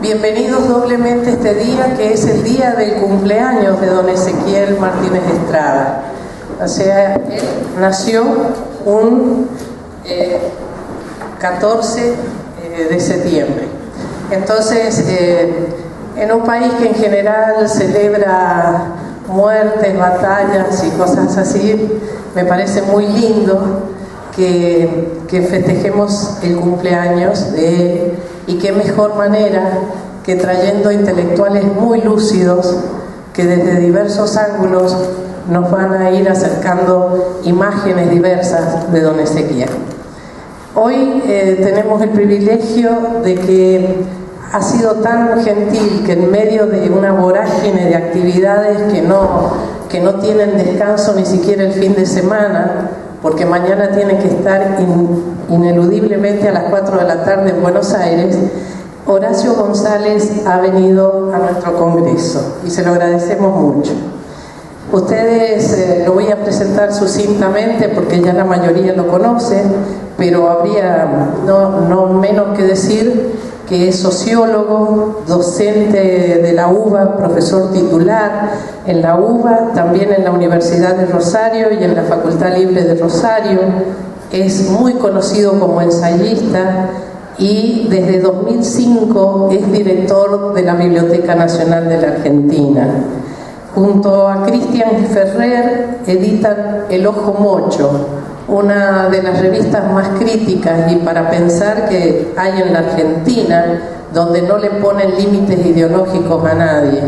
Bienvenidos doblemente este día, que es el día del cumpleaños de don Ezequiel Martínez Estrada. O sea, él nació un 14 de septiembre. Entonces, en un país que en general celebra muertes, batallas y cosas así, me parece muy lindo que festejemos el cumpleaños de él, y qué mejor manera que trayendo intelectuales muy lúcidos que desde diversos ángulos nos van a ir acercando imágenes diversas de don Ezequiel. Hoy tenemos el privilegio de que ha sido tan gentil que en medio de una vorágine de actividades que no tienen descanso ni siquiera el fin de semana, porque mañana tiene que estar ineludiblemente a las 4 de la tarde en Buenos Aires, Horacio González ha venido a nuestro congreso y se lo agradecemos mucho. Ustedes lo voy a presentar sucintamente porque ya la mayoría lo conocen, pero habría no menos que decir que es sociólogo, docente de la UBA, profesor titular en la UBA, también en la Universidad de Rosario y en la Facultad Libre de Rosario. Es muy conocido como ensayista y desde 2005 es director de la Biblioteca Nacional de la Argentina. Junto a Cristian Ferrer editan El Ojo Mocho, una de las revistas más críticas y para pensar que hay en la Argentina, donde no le ponen límites ideológicos a nadie.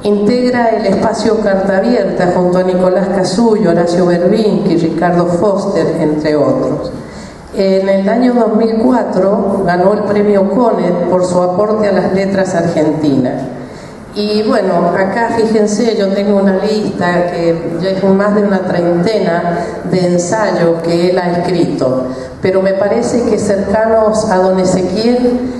Integra el espacio Carta Abierta junto a Nicolás Casull, Horacio Berbinski, Ricardo Foster, entre otros. En el año 2004 ganó el premio Conet por su aporte a las letras argentinas. Y bueno, acá fíjense, yo tengo una lista que ya es más de una treintena de ensayos que él ha escrito, pero me parece que cercanos a don Ezequiel,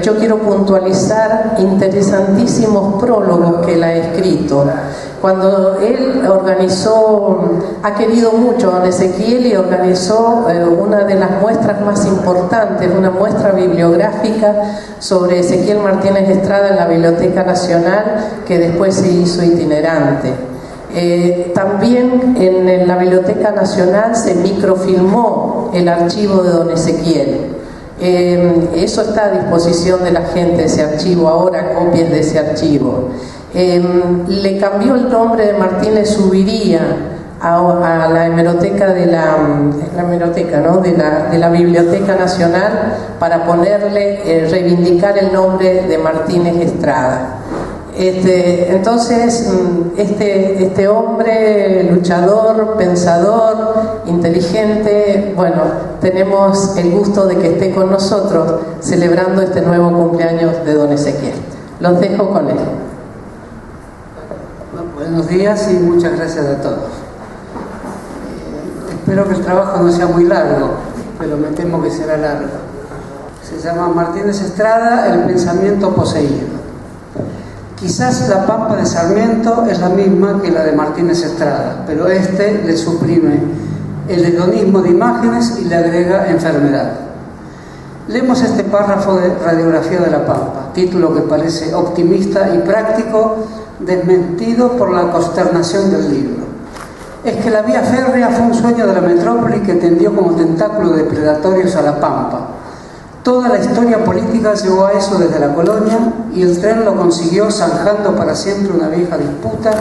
yo quiero puntualizar interesantísimos prólogos que él ha escrito. Cuando él ha querido mucho a don Ezequiel y organizó una de las muestras más importantes, una muestra bibliográfica sobre Ezequiel Martínez Estrada en la Biblioteca Nacional, que después se hizo itinerante. También en la Biblioteca Nacional se microfilmó el archivo de don Ezequiel. Eso está a disposición de la gente, ese archivo, ahora copias de ese archivo. Le cambió el nombre de Martínez Subiría a la hemeroteca de la Biblioteca Nacional para reivindicar el nombre de Martínez Estrada. Entonces, este hombre luchador, pensador, inteligente, bueno, tenemos el gusto de que esté con nosotros celebrando este nuevo cumpleaños de don Ezequiel. Los dejo con él. Buenos días y muchas gracias a todos. Espero que el trabajo no sea muy largo, pero me temo que será largo. Se llama Martínez Estrada, El pensamiento poseído. Quizás la Pampa de Sarmiento es la misma que la de Martínez Estrada, pero le suprime el hedonismo de imágenes y le agrega enfermedad. Leemos este párrafo de Radiografía de la Pampa, título que parece optimista y práctico, desmentido por la consternación del libro. Es que la vía férrea fue un sueño de la metrópoli que tendió como tentáculos depredatorios a la Pampa. Toda la historia política llegó a eso desde la colonia y el tren lo consiguió zanjando para siempre una vieja disputa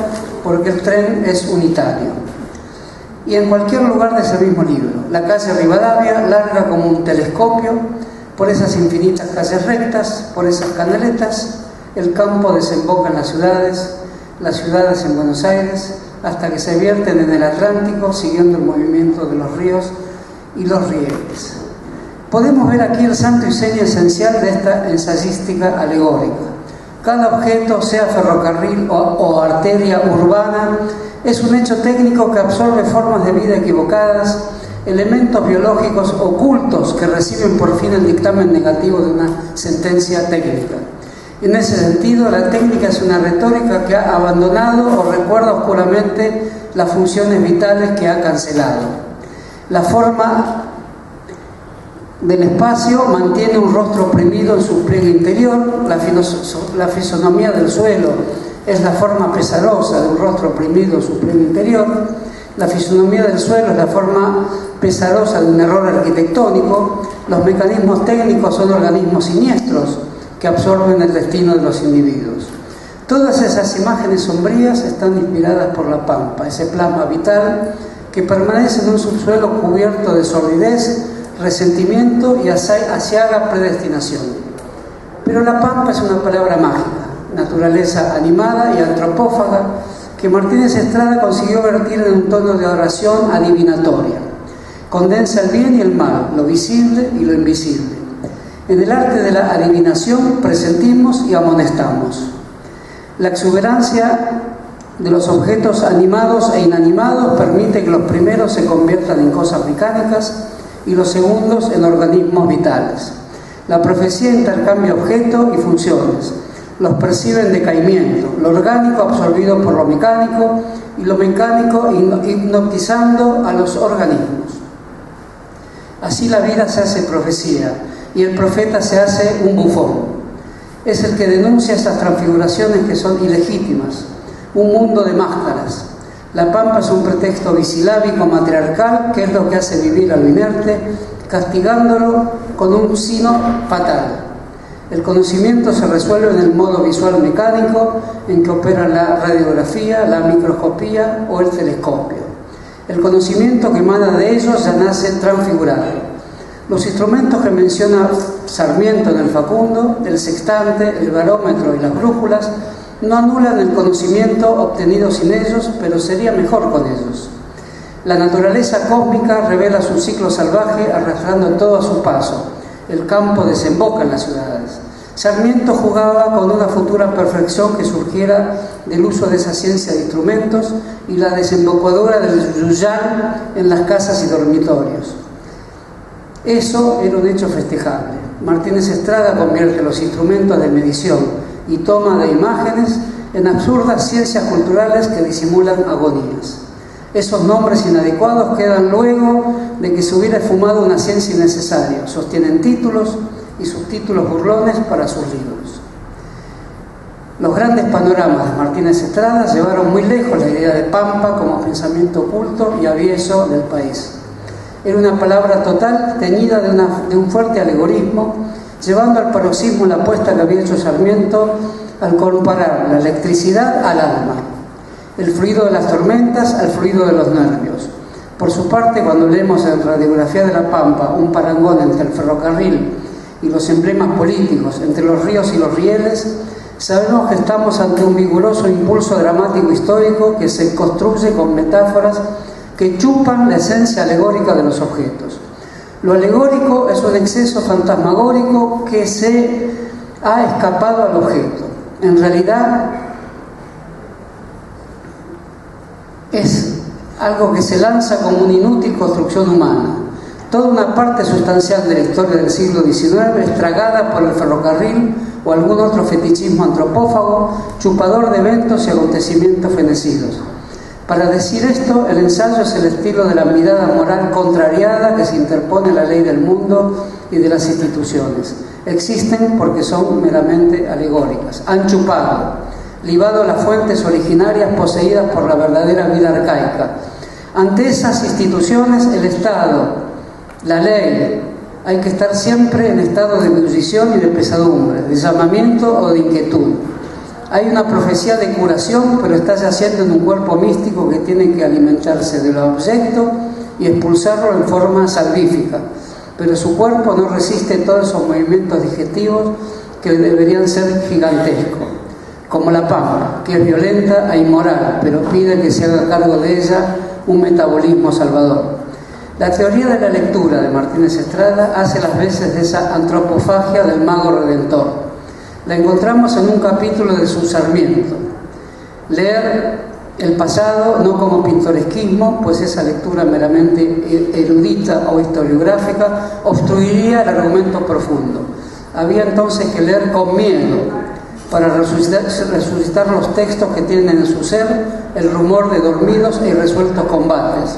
porque el tren es unitario. Y en cualquier lugar de ese mismo libro, la calle Rivadavia, larga como un telescopio, por esas infinitas calles rectas, por esas canaletas, el campo desemboca en las ciudades en Buenos Aires, hasta que se vierten en el Atlántico siguiendo el movimiento de los ríos y los rieles. Podemos ver aquí el santo y seña esencial de esta ensayística alegórica. Cada objeto, sea ferrocarril o arteria urbana, es un hecho técnico que absorbe formas de vida equivocadas, elementos biológicos ocultos que reciben por fin el dictamen negativo de una sentencia técnica. En ese sentido, la técnica es una retórica que ha abandonado o recuerda oscuramente las funciones vitales que ha cancelado. La forma del espacio mantiene un rostro oprimido en su pliegue interior. La fisonomía del suelo es la forma pesarosa de un rostro oprimido en su pliegue interior. La fisonomía del suelo es la forma pesarosa de un error arquitectónico. Los mecanismos técnicos son organismos siniestros que absorben el destino de los individuos. Todas esas imágenes sombrías están inspiradas por la pampa, ese plasma vital que permanece en un subsuelo cubierto de sordidez, resentimiento y aciaga predestinación. Pero la pampa es una palabra mágica, naturaleza animada y antropófaga, que Martínez Estrada consiguió vertir en un tono de oración adivinatoria. Condensa el bien y el mal, lo visible y lo invisible. En el arte de la adivinación presentimos y amonestamos. La exuberancia de los objetos animados e inanimados permite que los primeros se conviertan en cosas mecánicas y los segundos en organismos vitales. La profecía intercambia objetos y funciones, los percibe en decaimiento, lo orgánico absorbido por lo mecánico y lo mecánico hipnotizando a los organismos. Así la vida se hace profecía y el profeta se hace un bufón. Es el que denuncia esas transfiguraciones que son ilegítimas, un mundo de máscaras. La pampa es un pretexto bisilábico matriarcal que es lo que hace vivir al inerte, castigándolo con un sino fatal. El conocimiento se resuelve en el modo visual mecánico en que opera la radiografía, la microscopía o el telescopio. El conocimiento que emana de ellos ya nace transfigurado. Los instrumentos que menciona Sarmiento en el Facundo, el sextante, el barómetro y las brújulas, no anulan el conocimiento obtenido sin ellos, pero sería mejor con ellos. La naturaleza cósmica revela su ciclo salvaje arrastrando todo a su paso. El campo desemboca en las ciudades. Sarmiento jugaba con una futura perfección que surgiera del uso de esa ciencia de instrumentos y la desembocadura del yuyán en las casas y dormitorios. Eso era un hecho festejable. Martínez Estrada convierte los instrumentos de medición y toma de imágenes en absurdas ciencias culturales que disimulan agonías. Esos nombres inadecuados quedan luego de que se hubiera esfumado una ciencia innecesaria. Sostienen títulos y subtítulos burlones para sus libros. Los grandes panoramas de Martínez Estrada llevaron muy lejos la idea de pampa como pensamiento oculto y avieso del país. Era una palabra total teñida de un fuerte alegorismo, llevando al paroxismo la apuesta que había hecho Sarmiento al comparar la electricidad al alma, el fluido de las tormentas al fluido de los nervios. Por su parte, cuando leemos en Radiografía de la Pampa un parangón entre el ferrocarril y los emblemas políticos, entre los ríos y los rieles, sabemos que estamos ante un vigoroso impulso dramático histórico que se construye con metáforas que chupan la esencia alegórica de los objetos. Lo alegórico es un exceso fantasmagórico que se ha escapado al objeto. En realidad es algo que se lanza como una inútil construcción humana. Toda una parte sustancial de la historia del siglo XIX es tragada por el ferrocarril o algún otro fetichismo antropófago, chupador de eventos y acontecimientos fenecidos. Para decir esto, el ensayo es el estilo de la mirada moral contrariada que se interpone a la ley del mundo y de las instituciones. Existen porque son meramente alegóricas. Han chupado, libado las fuentes originarias poseídas por la verdadera vida arcaica. Ante esas instituciones, el Estado, la ley, hay que estar siempre en estado de ebullición y de pesadumbre, de llamamiento o de inquietud. Hay una profecía de curación, pero está yaciendo en un cuerpo místico que tiene que alimentarse del objeto y expulsarlo en forma salvífica. Pero su cuerpo no resiste todos esos movimientos digestivos que deberían ser gigantescos, como la pampa, que es violenta e inmoral, pero pide que se haga cargo de ella un metabolismo salvador. La teoría de la lectura de Martínez Estrada hace las veces de esa antropofagia del mago redentor. La encontramos en un capítulo de su Sarmiento. Leer el pasado no como pintoresquismo, pues esa lectura meramente erudita o historiográfica obstruiría el argumento profundo. Había entonces que leer con miedo para resucitar los textos que tienen en su ser el rumor de dormidos e irresueltos combates.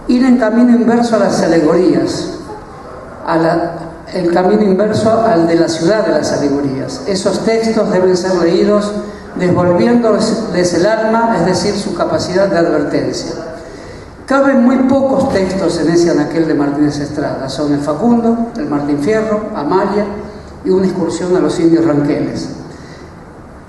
Ir en camino inverso a las alegorías, el camino inverso al de la ciudad de las alegorías. Esos textos deben ser leídos desvolviéndoles el alma, es decir, su capacidad de advertencia. Caben muy pocos textos en ese anaquel de Martínez Estrada. Son el Facundo, el Martín Fierro, Amalia y una excursión a los indios ranqueles.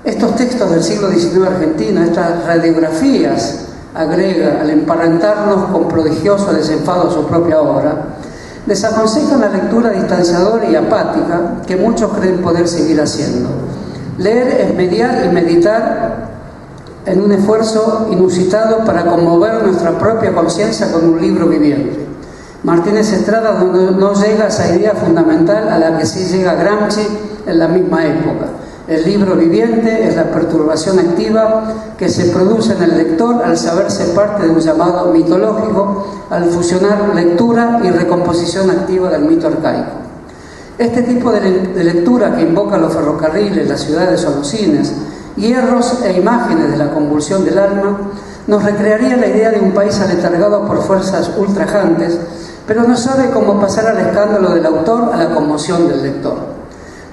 Estos textos del siglo XIX argentino, estas radiografías, agrega, al emparentarnos con prodigioso desenfado a su propia obra, desaconsejan la lectura distanciadora y apática que muchos creen poder seguir haciendo. Leer es mediar y meditar en un esfuerzo inusitado para conmover nuestra propia conciencia con un libro viviente. Martínez Estrada no llega a esa idea fundamental a la que sí llega Gramsci en la misma época. El libro viviente es la perturbación activa que se produce en el lector al saberse parte de un llamado mitológico, al fusionar lectura y recomposición activa del mito arcaico. Este tipo de lectura que invoca los ferrocarriles, las ciudades o los cines, hierros e imágenes de la convulsión del alma, nos recrearía la idea de un país aletargado por fuerzas ultrajantes, pero no sabe cómo pasar al escándalo del autor a la conmoción del lector.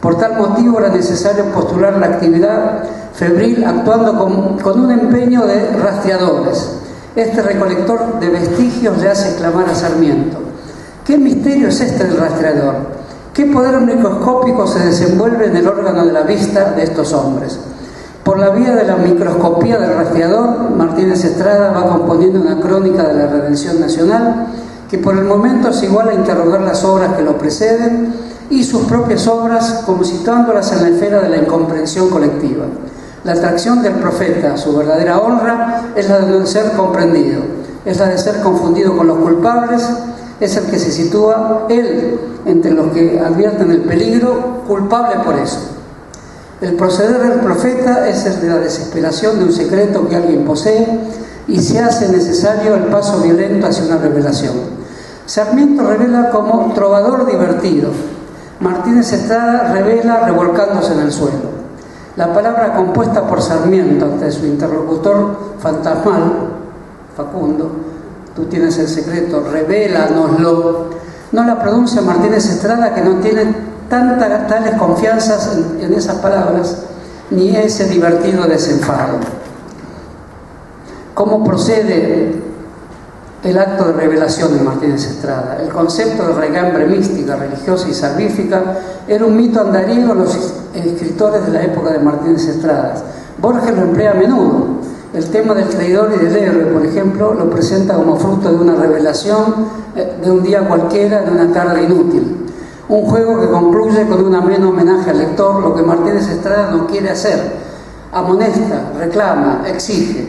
Por tal motivo era necesario postular la actividad febril actuando con un empeño de rastreadores. Este recolector de vestigios le hace clamar a Sarmiento: ¿qué misterio es este del rastreador? ¿Qué poder microscópico se desenvuelve en el órgano de la vista de estos hombres? Por la vía de la microscopía del rastreador, Martínez Estrada va componiendo una crónica de la redención nacional que por el momento es igual a interrogar las obras que lo preceden y sus propias obras, como situándolas en la esfera de la incomprensión colectiva. La atracción del profeta, su verdadera honra, es la de no ser comprendido, es la de ser confundido con los culpables, es el que se sitúa él entre los que advierten el peligro, culpable por eso. El proceder del profeta es el de la desesperación de un secreto que alguien posee y se hace necesario el paso violento hacia una revelación. Sarmiento revela como trovador divertido. Martínez Estrada revela revolcándose en el suelo. La palabra compuesta por Sarmiento ante su interlocutor fantasmal, Facundo, tú tienes el secreto, revélanoslo, no la pronuncia Martínez Estrada, que no tiene tales confianzas en esas palabras, ni ese divertido desenfado. ¿Cómo procede el acto de revelación de Martínez Estrada? El concepto de regambre mística, religiosa y salvífica era un mito andariego en los escritores de la época de Martínez Estrada. Borges lo emplea a menudo. El tema del traidor y del héroe, por ejemplo, lo presenta como fruto de una revelación de un día cualquiera, de una tarde inútil. Un juego que concluye con un ameno homenaje al lector, lo que Martínez Estrada no quiere hacer. Amonesta, reclama, exige.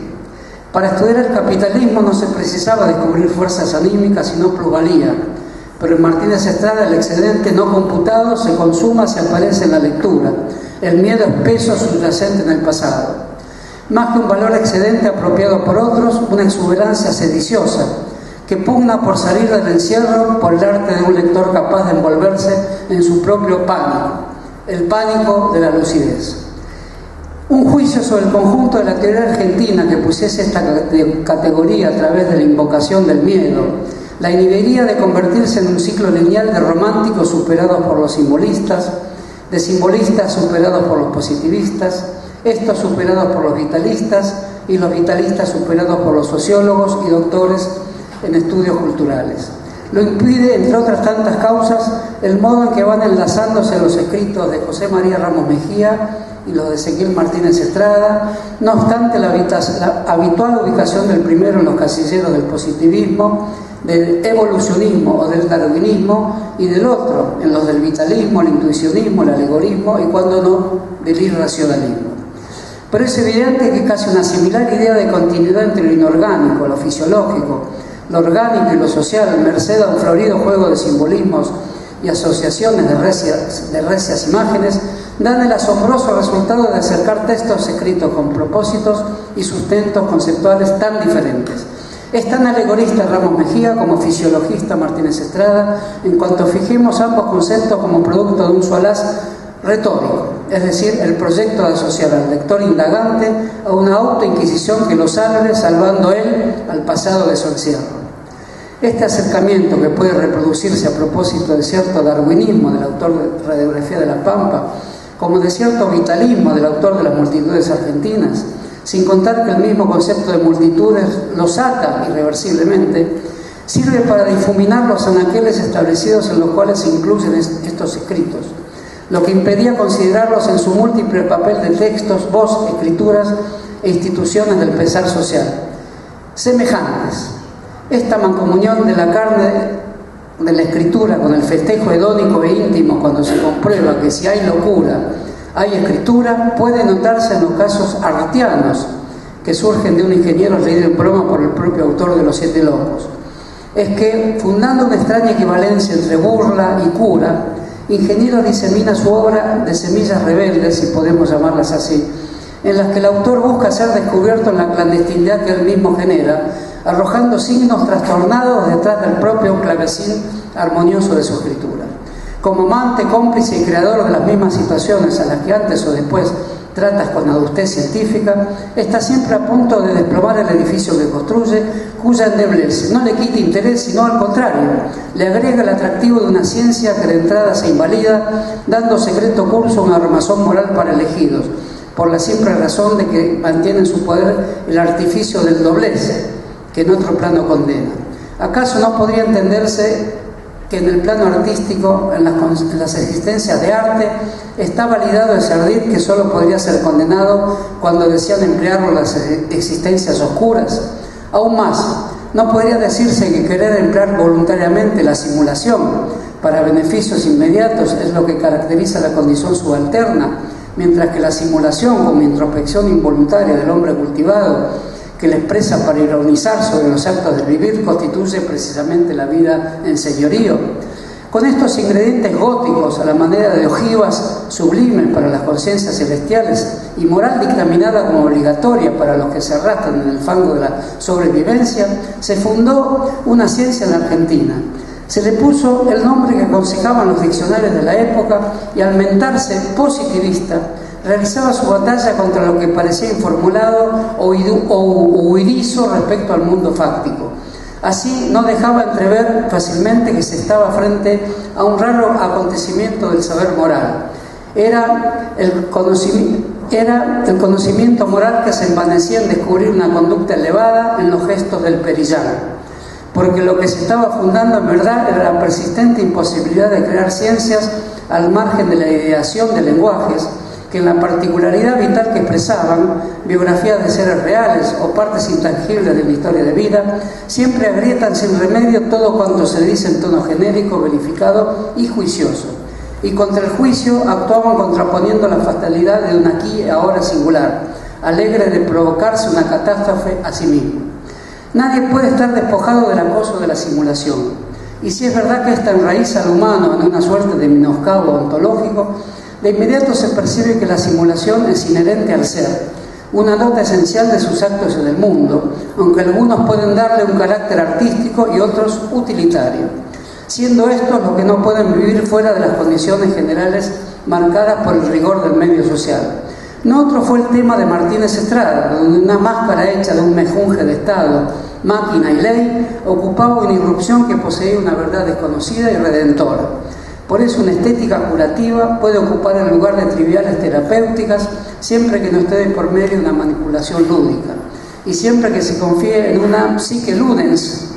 Para estudiar el capitalismo no se precisaba descubrir fuerzas anímicas, sino plusvalía. Pero en Martínez Estrada el excedente no computado se consuma, se aparece en la lectura. El miedo espeso subyacente en el pasado. Más que un valor excedente apropiado por otros, una exuberancia sediciosa, que pugna por salir del encierro por el arte de un lector capaz de envolverse en su propio pánico, el pánico de la lucidez. Un juicio sobre el conjunto de la teoría argentina que pusiese esta categoría a través de la invocación del miedo, la inhibiría de convertirse en un ciclo lineal de románticos superados por los simbolistas, de simbolistas superados por los positivistas, estos superados por los vitalistas y los vitalistas superados por los sociólogos y doctores en estudios culturales. Lo impide, entre otras tantas causas, el modo en que van enlazándose los escritos de José María Ramos Mejía y los de Ezequiel Martínez Estrada, no obstante la habitual ubicación del primero en los casilleros del positivismo, del evolucionismo o del darwinismo, y del otro en los del vitalismo, el intuicionismo, el alegorismo y, cuando no, del irracionalismo. Pero es evidente que casi una similar idea de continuidad entre lo inorgánico, lo fisiológico, lo orgánico y lo social, merced a un florido juego de simbolismos y asociaciones de recias imágenes, dan el asombroso resultado de acercar textos escritos con propósitos y sustentos conceptuales tan diferentes. Es tan alegorista Ramos Mejía como fisiologista Martínez Estrada, en cuanto fijemos ambos conceptos como producto de un solaz retórico, es decir, el proyecto de asociar al lector indagante a una autoinquisición que lo salve, salvando él al pasado de su encierro. Este acercamiento, que puede reproducirse a propósito de cierto darwinismo del autor de Radiografía de la Pampa, como de cierto vitalismo del autor de Las multitudes argentinas, sin contar que el mismo concepto de multitudes los ata irreversiblemente, sirve para difuminar los anaqueles establecidos en los cuales se incluyen estos escritos, lo que impedía considerarlos en su múltiple papel de textos, voz, escrituras e instituciones del pensar social. Semejantes, esta mancomunión de la carne de la escritura con el festejo hedónico e íntimo, cuando se comprueba que si hay locura, hay escritura, puede notarse en los casos artianos que surgen de un ingeniero leído en broma por el propio autor de Los Siete Locos. Es que, fundando una extraña equivalencia entre burla y cura, Ingeniero disemina su obra de semillas rebeldes, si podemos llamarlas así, en las que el autor busca ser descubierto en la clandestinidad que él mismo genera, arrojando signos trastornados detrás del propio clavecín armonioso de su escritura. Como amante, cómplice y creador de las mismas situaciones a las que antes o después tratas con adultez científica, está siempre a punto de desplomar el edificio que construye, cuya endeblez no le quita interés, sino al contrario, le agrega el atractivo de una ciencia que de entrada se invalida, dando secreto curso a una armazón moral para elegidos, por la simple razón de que mantiene en su poder el artificio del doblez, que en otro plano condena. ¿Acaso no podría entenderse que en el plano artístico, en las existencias de arte, está validado ese ardid que solo podría ser condenado cuando desean emplearlo en las existencias oscuras? Aún más, no podría decirse que querer emplear voluntariamente la simulación para beneficios inmediatos es lo que caracteriza la condición subalterna, mientras que la simulación, como introspección involuntaria del hombre cultivado, que le expresa para ironizar sobre los actos del vivir, constituye precisamente la vida en señorío. Con estos ingredientes góticos, a la manera de ojivas sublimes para las conciencias celestiales y moral dictaminada como obligatoria para los que se arrastran en el fango de la sobrevivencia, se fundó una ciencia en la Argentina. Se le puso el nombre que aconsejaban los diccionarios de la época y, al mentarse positivista, realizaba su batalla contra lo que parecía informulado o huidizo respecto al mundo fáctico. Así no dejaba entrever fácilmente que se estaba frente a un raro acontecimiento del saber moral. Era el conocimiento moral que se envanecía en descubrir una conducta elevada en los gestos del perillán, porque lo que se estaba fundando en verdad era la persistente imposibilidad de crear ciencias al margen de la ideación de lenguajes que en la particularidad vital que expresaban, biografías de seres reales o partes intangibles de la historia de vida, siempre agrietan sin remedio todo cuanto se dice en tono genérico, verificado y juicioso. Y contra el juicio actuaban contraponiendo la fatalidad de un aquí y ahora singular, alegre de provocarse una catástrofe a sí mismo. Nadie puede estar despojado del acoso de la simulación. Y si es verdad que esta enraiza al humano en una suerte de menoscabo ontológico, de inmediato se percibe que la simulación es inherente al ser, una nota esencial de sus actos en el mundo, aunque algunos pueden darle un carácter artístico y otros utilitario, siendo estos los que no pueden vivir fuera de las condiciones generales marcadas por el rigor del medio social. No otro fue el tema de Martínez Estrada, donde una máscara hecha de un mejunje de Estado, máquina y ley ocupaba una irrupción que poseía una verdad desconocida y redentora. Por eso una estética curativa puede ocupar el lugar de triviales terapéuticas siempre que no esté de por medio una manipulación lúdica y siempre que se confíe en una psique ludens,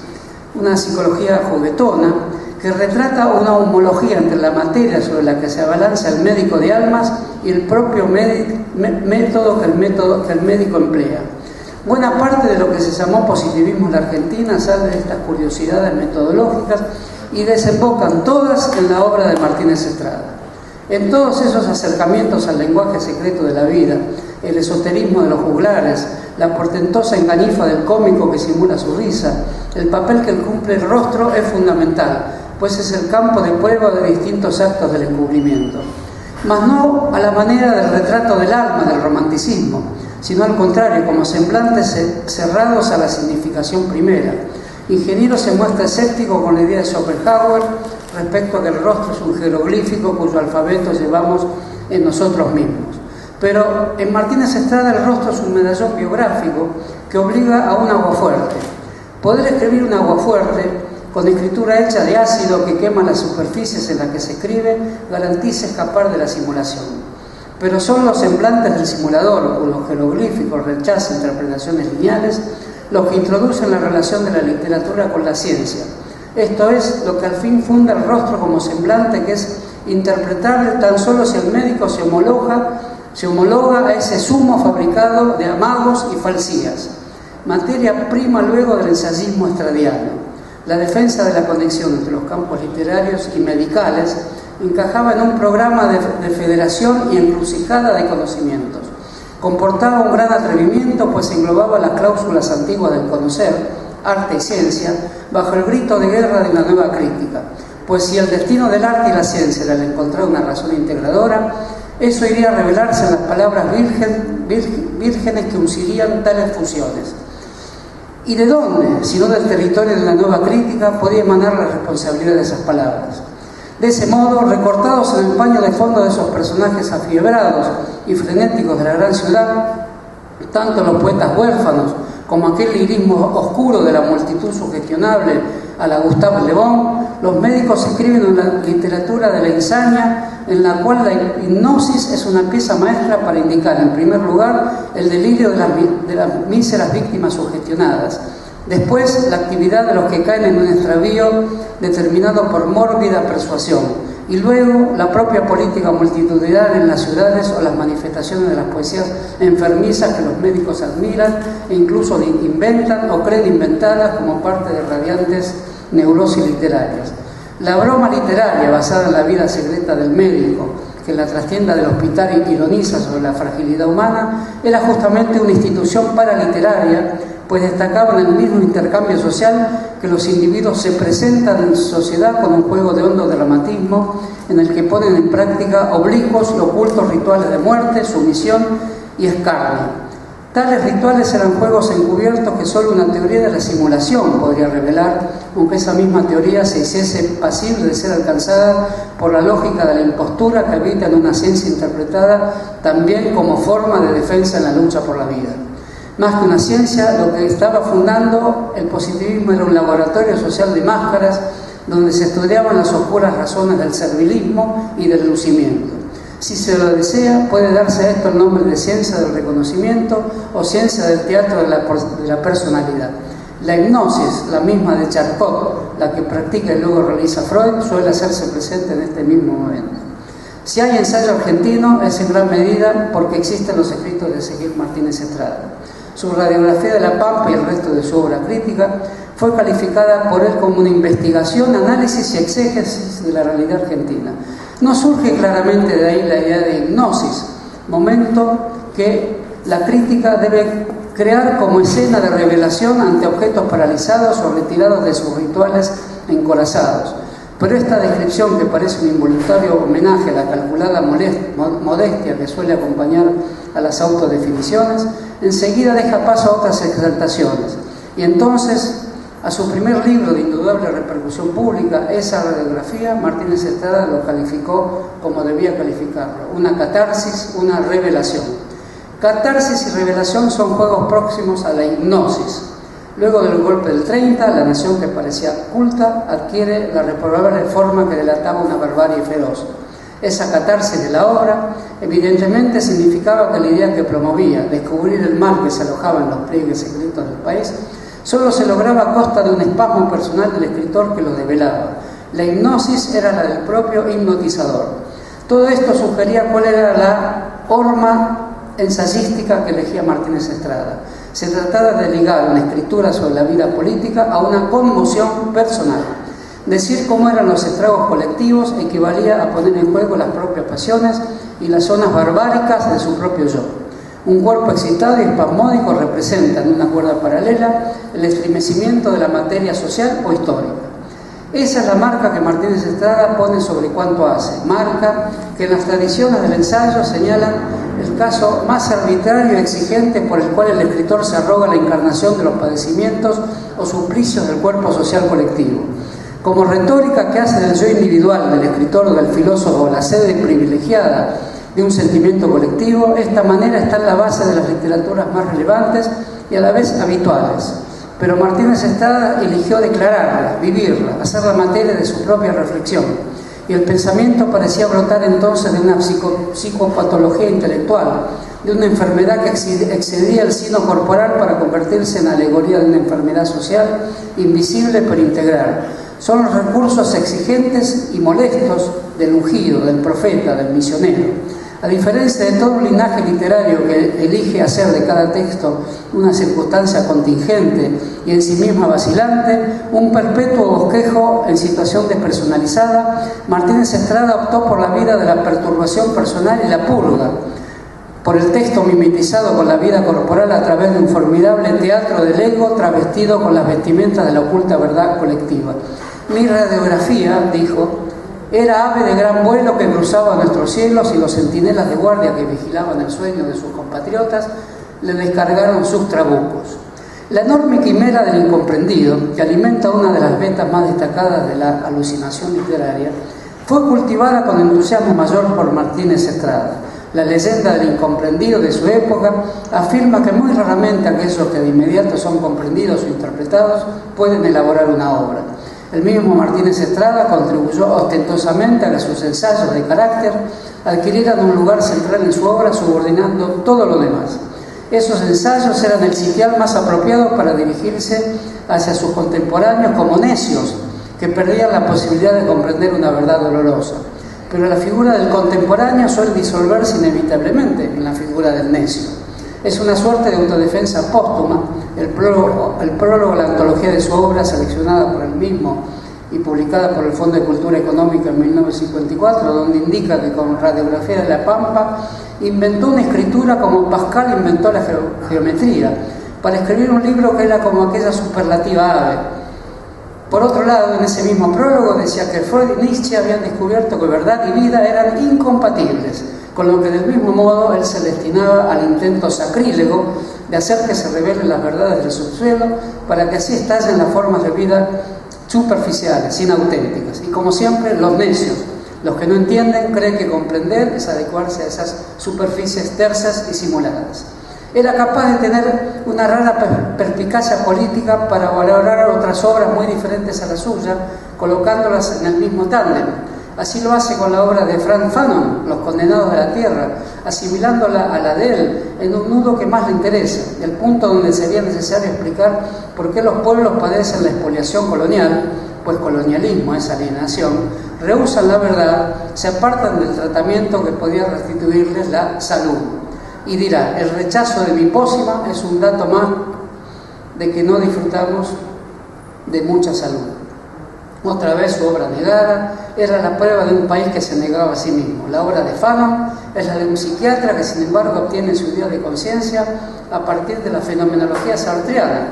una psicología juguetona que retrata una homología entre la materia sobre la que se abalanza el médico de almas y el propio método que el médico emplea. Buena parte de lo que se llamó positivismo en la Argentina sale de estas curiosidades metodológicas y desembocan todas en la obra de Martínez Estrada. En todos esos acercamientos al lenguaje secreto de la vida, el esoterismo de los juglares, la portentosa engañifa del cómico que simula su risa, el papel que cumple el rostro es fundamental, pues es el campo de prueba de distintos actos del encubrimiento. Mas no a la manera del retrato del alma del romanticismo, sino al contrario, como semblantes cerrados a la significación primera. Ingeniero se muestra escéptico con la idea de Schopenhauer respecto a que el rostro es un jeroglífico cuyo alfabeto llevamos en nosotros mismos. Pero en Martínez Estrada el rostro es un medallón biográfico que obliga a un aguafuerte. Poder escribir un aguafuerte con escritura hecha de ácido que quema las superficies en las que se escribe, garantiza escapar de la simulación. Pero son los semblantes del simulador, cuyos jeroglíficos rechazan interpretaciones lineales, los que introducen la relación de la literatura con la ciencia. Esto es lo que al fin funda el rostro como semblante, que es interpretable tan solo si el médico se homologa a ese sumo fabricado de amagos y falsías, materia prima luego del ensayismo estradiano. La defensa de la conexión entre los campos literarios y medicales encajaba en un programa de federación y encrucijada de conocimientos. Comportaba un gran atrevimiento, pues englobaba las cláusulas antiguas del conocer, arte y ciencia, bajo el grito de guerra de una nueva crítica. Pues si el destino del arte y la ciencia era el encontrar una razón integradora, eso iría a revelarse en las palabras vírgenes que uncirían tales fusiones. ¿Y de dónde, si no del territorio de la nueva crítica, podía emanar la responsabilidad de esas palabras? De ese modo, recortados en el paño de fondo de esos personajes afiebrados y frenéticos de la gran ciudad, tanto los poetas huérfanos como aquel lirismo oscuro de la multitud sugestionable a la Gustave Le Bon, los médicos escriben una literatura de la insania en la cual la hipnosis es una pieza maestra para indicar, en primer lugar, el delirio de las míseras víctimas sugestionadas, después la actividad de los que caen en un extravío determinado por mórbida persuasión, y luego la propia política multitudinaria en las ciudades o las manifestaciones de las poesías enfermizas que los médicos admiran e incluso inventan o creen inventadas como parte de radiantes neurosis literarias. La broma literaria basada en la vida secreta del médico, que en la trastienda del hospital ironiza sobre la fragilidad humana, era justamente una institución paraliteraria, pues destacaba en el mismo intercambio social que los individuos se presentan en sociedad con un juego de hondo dramatismo en el que ponen en práctica oblicuos y ocultos rituales de muerte, sumisión y escarnio. Tales rituales eran juegos encubiertos que solo una teoría de la simulación podría revelar, aunque esa misma teoría se hiciese pasible de ser alcanzada por la lógica de la impostura que habita en una ciencia interpretada también como forma de defensa en la lucha por la vida. Más que una ciencia, lo que estaba fundando el positivismo era un laboratorio social de máscaras donde se estudiaban las oscuras razones del servilismo y del lucimiento. Si se lo desea, puede darse a esto el nombre de ciencia del reconocimiento o ciencia del teatro de la personalidad. La hipnosis, la misma de Charcot, la que practica y luego realiza Freud, suele hacerse presente en este mismo momento. Si hay ensayo argentino, es en gran medida porque existen los escritos de Ezequiel Martínez Estrada. Su radiografía de la Pampa y el resto de su obra crítica fue calificada por él como una investigación, análisis y exégesis de la realidad argentina. No surge claramente de ahí la idea de hipnosis, momento que la crítica debe crear como escena de revelación ante objetos paralizados o retirados de sus rituales encorazados. Pero esta descripción, que parece un involuntario homenaje a la calculada modestia que suele acompañar a las autodefiniciones, enseguida deja paso a otras exaltaciones. Y entonces, a su primer libro de indudable repercusión pública, esa radiografía, Martínez Estrada lo calificó como debía calificarlo: una catarsis, una revelación. Catarsis y revelación son juegos próximos a la hipnosis. Luego del golpe del 30, la nación que parecía culta adquiere la reprobable forma que delataba una barbarie feroz. Esa catarsis de la obra evidentemente significaba que la idea que promovía, descubrir el mal que se alojaba en los pliegues secretos del país, solo se lograba a costa de un espasmo personal del escritor que lo develaba. La hipnosis era la del propio hipnotizador. Todo esto sugería cuál era la horma ensayística que elegía Martínez Estrada. Se trataba de ligar una escritura sobre la vida política a una conmoción personal. Decir cómo eran los estragos colectivos equivalía a poner en juego las propias pasiones y las zonas barbáricas de su propio yo. Un cuerpo excitado y espasmódico representa en una cuerda paralela el estremecimiento de la materia social o histórica. Esa es la marca que Martínez Estrada pone sobre cuanto hace, marca que en las tradiciones del ensayo señalan el caso más arbitrario y exigente por el cual el escritor se arroga la encarnación de los padecimientos o suplicios del cuerpo social colectivo. Como retórica que hace del yo individual del escritor o del filósofo la sede privilegiada de un sentimiento colectivo, esta manera está en la base de las literaturas más relevantes y a la vez habituales. pero Martínez Estrada eligió declararla, vivirla, hacerla materia de su propia reflexión. Y el pensamiento parecía brotar entonces de una psicopatología intelectual, de una enfermedad que excedía el sino corporal para convertirse en alegoría de una enfermedad social, invisible pero integral. Son los recursos exigentes y molestos del ungido, del profeta, del misionero. A diferencia de todo un linaje literario que elige hacer de cada texto una circunstancia contingente y en sí misma vacilante, un perpetuo bosquejo en situación despersonalizada, Martínez Estrada optó por la vida de la perturbación personal y la purga, por el texto mimetizado con la vida corporal a través de un formidable teatro del ego travestido con las vestimentas de la oculta verdad colectiva. Mi radiografía, dijo, era ave de gran vuelo que cruzaba nuestros cielos y los centinelas de guardia que vigilaban el sueño de sus compatriotas le descargaron sus trabucos. La enorme quimera del incomprendido, que alimenta una de las vetas más destacadas de la alucinación literaria, fue cultivada con entusiasmo mayor por Martínez Estrada. La leyenda del incomprendido de su época afirma que muy raramente aquellos que de inmediato son comprendidos o interpretados pueden elaborar una obra. El mismo Martínez Estrada contribuyó ostentosamente a que sus ensayos de carácter adquirieran un lugar central en su obra, subordinando todo lo demás. Esos ensayos eran el sitial más apropiado para dirigirse hacia sus contemporáneos como necios, que perdían la posibilidad de comprender una verdad dolorosa. Pero la figura del contemporáneo suele disolverse inevitablemente en la figura del necio. Es una suerte de autodefensa póstuma, el prólogo a la antología de su obra, seleccionada por él mismo y publicada por el Fondo de Cultura Económica en 1954, donde indica que con Radiografía de la Pampa inventó una escritura como Pascal inventó la geometría, para escribir un libro que era como aquella superlativa ave. Por otro lado, en ese mismo prólogo decía que Freud y Nietzsche habían descubierto que verdad y vida eran incompatibles, con lo que del mismo modo él se destinaba al intento sacrílego de hacer que se revelen las verdades del subsuelo para que así estallen las formas de vida superficiales, inauténticas. Y como siempre, los necios, los que no entienden, creen que comprender es adecuarse a esas superficies tersas y simuladas. Era capaz de tener una rara perspicacia política para valorar otras obras muy diferentes a la suya, colocándolas en el mismo tándem. Así lo hace con la obra de Frank Fanon, Los condenados de la tierra, asimilándola a la de él en un nudo que más le interesa, el punto donde sería necesario explicar por qué los pueblos padecen la expoliación colonial, pues colonialismo es alienación, rehúsan la verdad, se apartan del tratamiento que podía restituirles la salud. Y dirá, el rechazo de mi pócima es un dato más de que no disfrutamos de mucha salud. Otra vez su obra negada era la prueba de un país que se negaba a sí mismo. La obra de Fanon es la de un psiquiatra que sin embargo obtiene su idea de conciencia a partir de la fenomenología sartreana,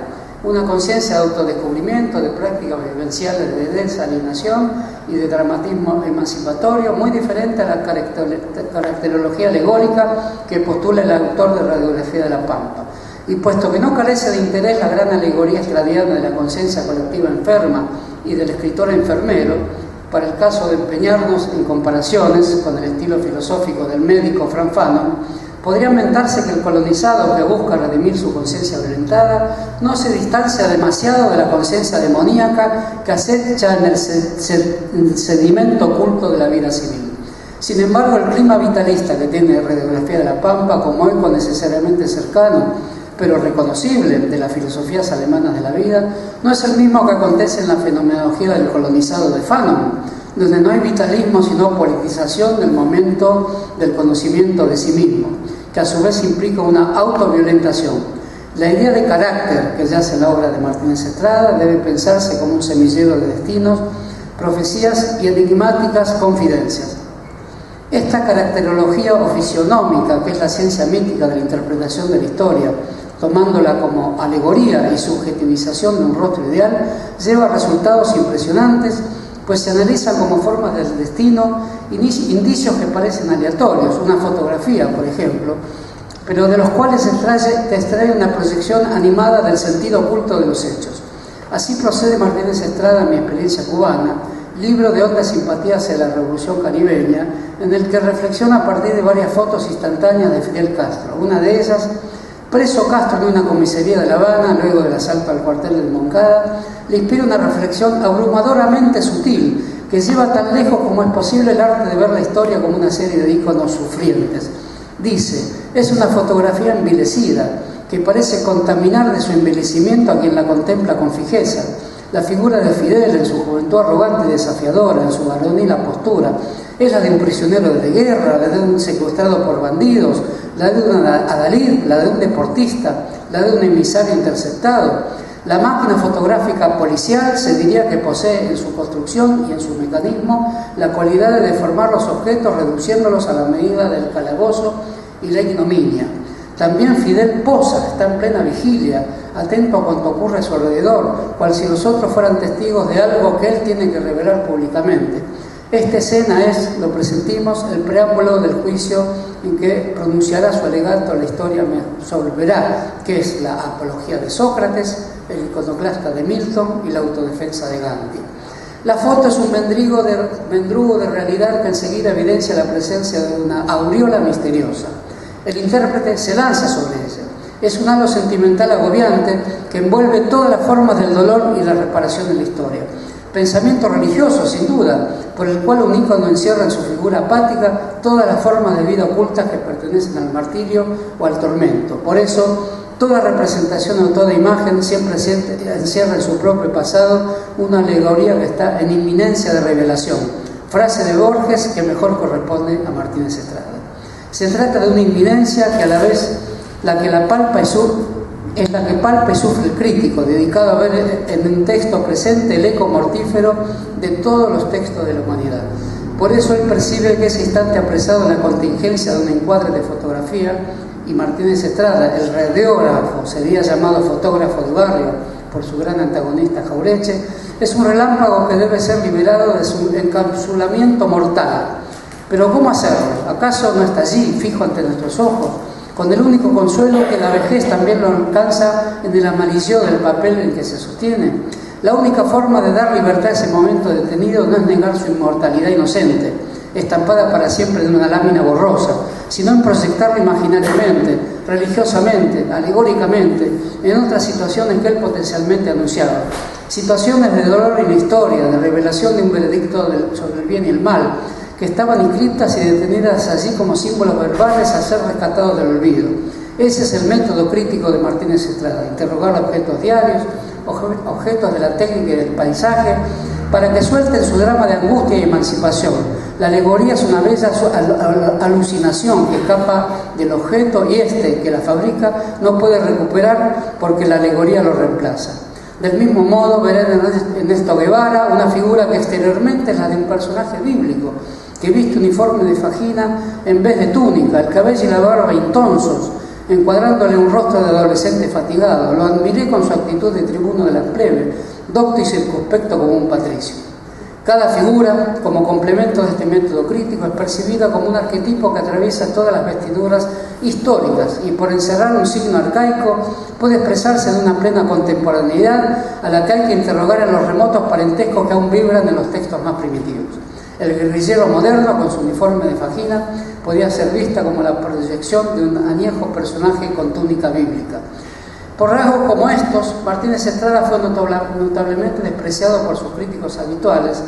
una conciencia de autodescubrimiento, de prácticas vivenciales de desalienación y de dramatismo emancipatorio, muy diferente a la caracterología alegórica que postula el autor de Radiografía de la Pampa. Y puesto que no carece de interés la gran alegoría estradiana de la conciencia colectiva enferma y del escritor enfermero, para el caso de empeñarnos en comparaciones con el estilo filosófico del médico Frank Fanon, podría mentarse que el colonizado que busca redimir su conciencia violentada no se distancia demasiado de la conciencia demoníaca que acecha en el sedimento oculto de la vida civil. Sin embargo, el clima vitalista que tiene Radiografía de la Pampa, como eco necesariamente cercano pero reconocible de las filosofías alemanas de la vida, no es el mismo que acontece en la fenomenología del colonizado de Fanon, donde no hay vitalismo sino politización del momento del conocimiento de sí mismo, que a su vez implica una autoviolentación. La idea de carácter que yace en la obra de Martínez Estrada debe pensarse como un semillero de destinos, profecías y enigmáticas confidencias. Esta caracterología oficionómica, que es la ciencia mítica de la interpretación de la historia, tomándola como alegoría y subjetivización de un rostro ideal, lleva resultados impresionantes, pues se analizan como formas del destino, indicios que parecen aleatorios, una fotografía, por ejemplo, pero de los cuales se extrae una proyección animada del sentido oculto de los hechos. Así procede Martínez Estrada en Mi experiencia cubana, libro de honda simpatía hacia la revolución caribeña, en el que reflexiona a partir de varias fotos instantáneas de Fidel Castro. Una de ellas Preso Castro en una comisaría de La Habana, luego del asalto al cuartel de Moncada, le inspira una reflexión abrumadoramente sutil que lleva tan lejos como es posible el arte de ver la historia como una serie de íconos sufrientes. Dice, es una fotografía envilecida que parece contaminar de su envilecimiento a quien la contempla con fijeza. La figura de Fidel, en su juventud arrogante y desafiadora, en su varonil postura, es la de un prisionero de guerra, la de un secuestrado por bandidos, la de un adalid, la de un deportista, la de un emisario interceptado. La máquina fotográfica policial se diría que posee en su construcción y en su mecanismo la cualidad de deformar los objetos reduciéndolos a la medida del calabozo y la ignominia. También Fidel posa, está en plena vigilia, atento a cuanto ocurre a su alrededor, cual si los otros fueran testigos de algo que él tiene que revelar públicamente. Esta escena es, lo presentimos, el preámbulo del juicio en que pronunciará su alegato la historia me absolverá, que es la apología de Sócrates, el iconoclasta de Milton y la autodefensa de Gandhi. La foto es un mendrugo de realidad que enseguida evidencia la presencia de una aureola misteriosa. El intérprete se lanza sobre ella. Es un halo sentimental agobiante que envuelve todas las formas del dolor y la reparación en la historia. Pensamiento religioso, sin duda, por el cual un ícono encierra en su figura apática todas las formas de vida ocultas que pertenecen al martirio o al tormento. Por eso, toda representación o toda imagen siempre encierra en su propio pasado una alegoría que está en inminencia de revelación. Frase de Borges que mejor corresponde a Martínez Estrada. Se trata de una inminencia que a la vez la que la palpa es la que palpa y sufre el crítico, dedicado a ver en un texto presente el eco mortífero de todos los textos de la humanidad. Por eso él percibe que ese instante apresado en la contingencia de un encuadre de fotografía, y Martínez Estrada, el radiógrafo, sería llamado fotógrafo de barrio por su gran antagonista Jaureche, es un relámpago que debe ser liberado de su encapsulamiento mortal. Pero ¿cómo hacerlo? ¿Acaso no está allí, fijo ante nuestros ojos, con el único consuelo que la vejez también lo alcanza en el amarillo del papel en que se sostiene? La única forma de dar libertad a ese momento detenido no es negar su inmortalidad inocente, estampada para siempre en una lámina borrosa, sino en proyectarlo imaginariamente, religiosamente, alegóricamente, en otras situaciones que él potencialmente anunciaba. Situaciones de dolor en la historia, de revelación de un veredicto sobre el bien y el mal, que estaban inscritas y detenidas allí como símbolos verbales a ser rescatados del olvido. Ese es el método crítico de Martínez Estrada, interrogar objetos diarios, objetos de la técnica y del paisaje, para que suelten su drama de angustia y emancipación. La alegoría es una bella alucinación que escapa del objeto y que la fabrica no puede recuperar porque la alegoría lo reemplaza. Del mismo modo verán en Ernesto Guevara una figura que exteriormente es la de un personaje bíblico, que viste uniforme de fajina en vez de túnica, el cabello y la barba intonsos, encuadrándole un rostro de adolescente fatigado. Lo admiré con su actitud de tribuno de la plebe, docto y circunspecto como un patricio. Cada figura, como complemento de este método crítico, es percibida como un arquetipo que atraviesa todas las vestiduras históricas y, por encerrar un signo arcaico, puede expresarse de una plena contemporaneidad a la que hay que interrogar en los remotos parentescos que aún vibran en los textos más primitivos. El guerrillero moderno, con su uniforme de fajina, podía ser vista como la proyección de un añejo personaje con túnica bíblica. Por rasgos como estos, Martínez Estrada fue notablemente despreciado por sus críticos habituales,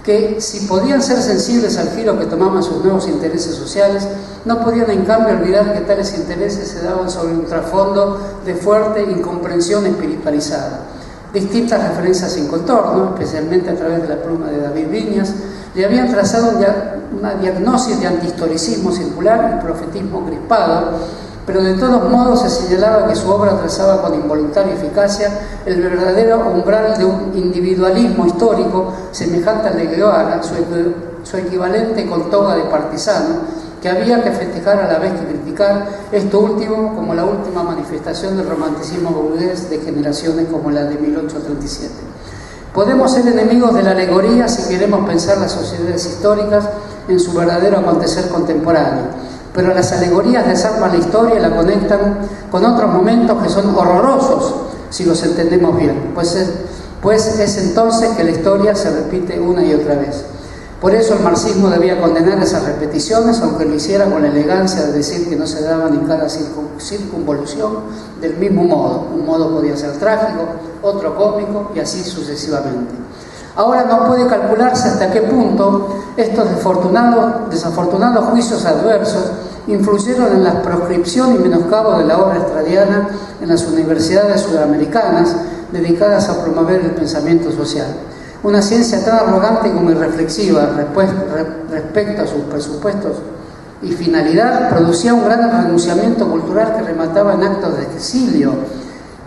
que, si podían ser sensibles al giro que tomaban sus nuevos intereses sociales, no podían en cambio olvidar que tales intereses se daban sobre un trasfondo de fuerte incomprensión espiritualizada. Distintas referencias sin contorno, especialmente a través de la pluma de David Viñas, le habían trazado una diagnosis de antihistoricismo circular y profetismo crispado, pero de todos modos se señalaba que su obra trazaba con involuntaria eficacia el verdadero umbral de un individualismo histórico semejante al de Guevara, su equivalente con toga de partisano, que había que festejar a la vez que criticar, esto último como la última manifestación del romanticismo burgués de generaciones como la de 1837. Podemos ser enemigos de la alegoría si queremos pensar las sociedades históricas en su verdadero acontecer contemporáneo, pero las alegorías desarman la historia y la conectan con otros momentos que son horrorosos si los entendemos bien, pues es entonces que la historia se repite una y otra vez. Por eso el marxismo debía condenar esas repeticiones, aunque lo hiciera con la elegancia de decir que no se daba ni cada circunvolución del mismo modo. Un modo podía ser trágico, otro cómico y así sucesivamente. Ahora no puede calcularse hasta qué punto estos desafortunados juicios adversos influyeron en la proscripción y menoscabo de la obra estradiana en las universidades sudamericanas dedicadas a promover el pensamiento social. Una ciencia tan arrogante como irreflexiva respecto a sus presupuestos y finalidad producía un gran renunciamiento cultural que remataba en actos de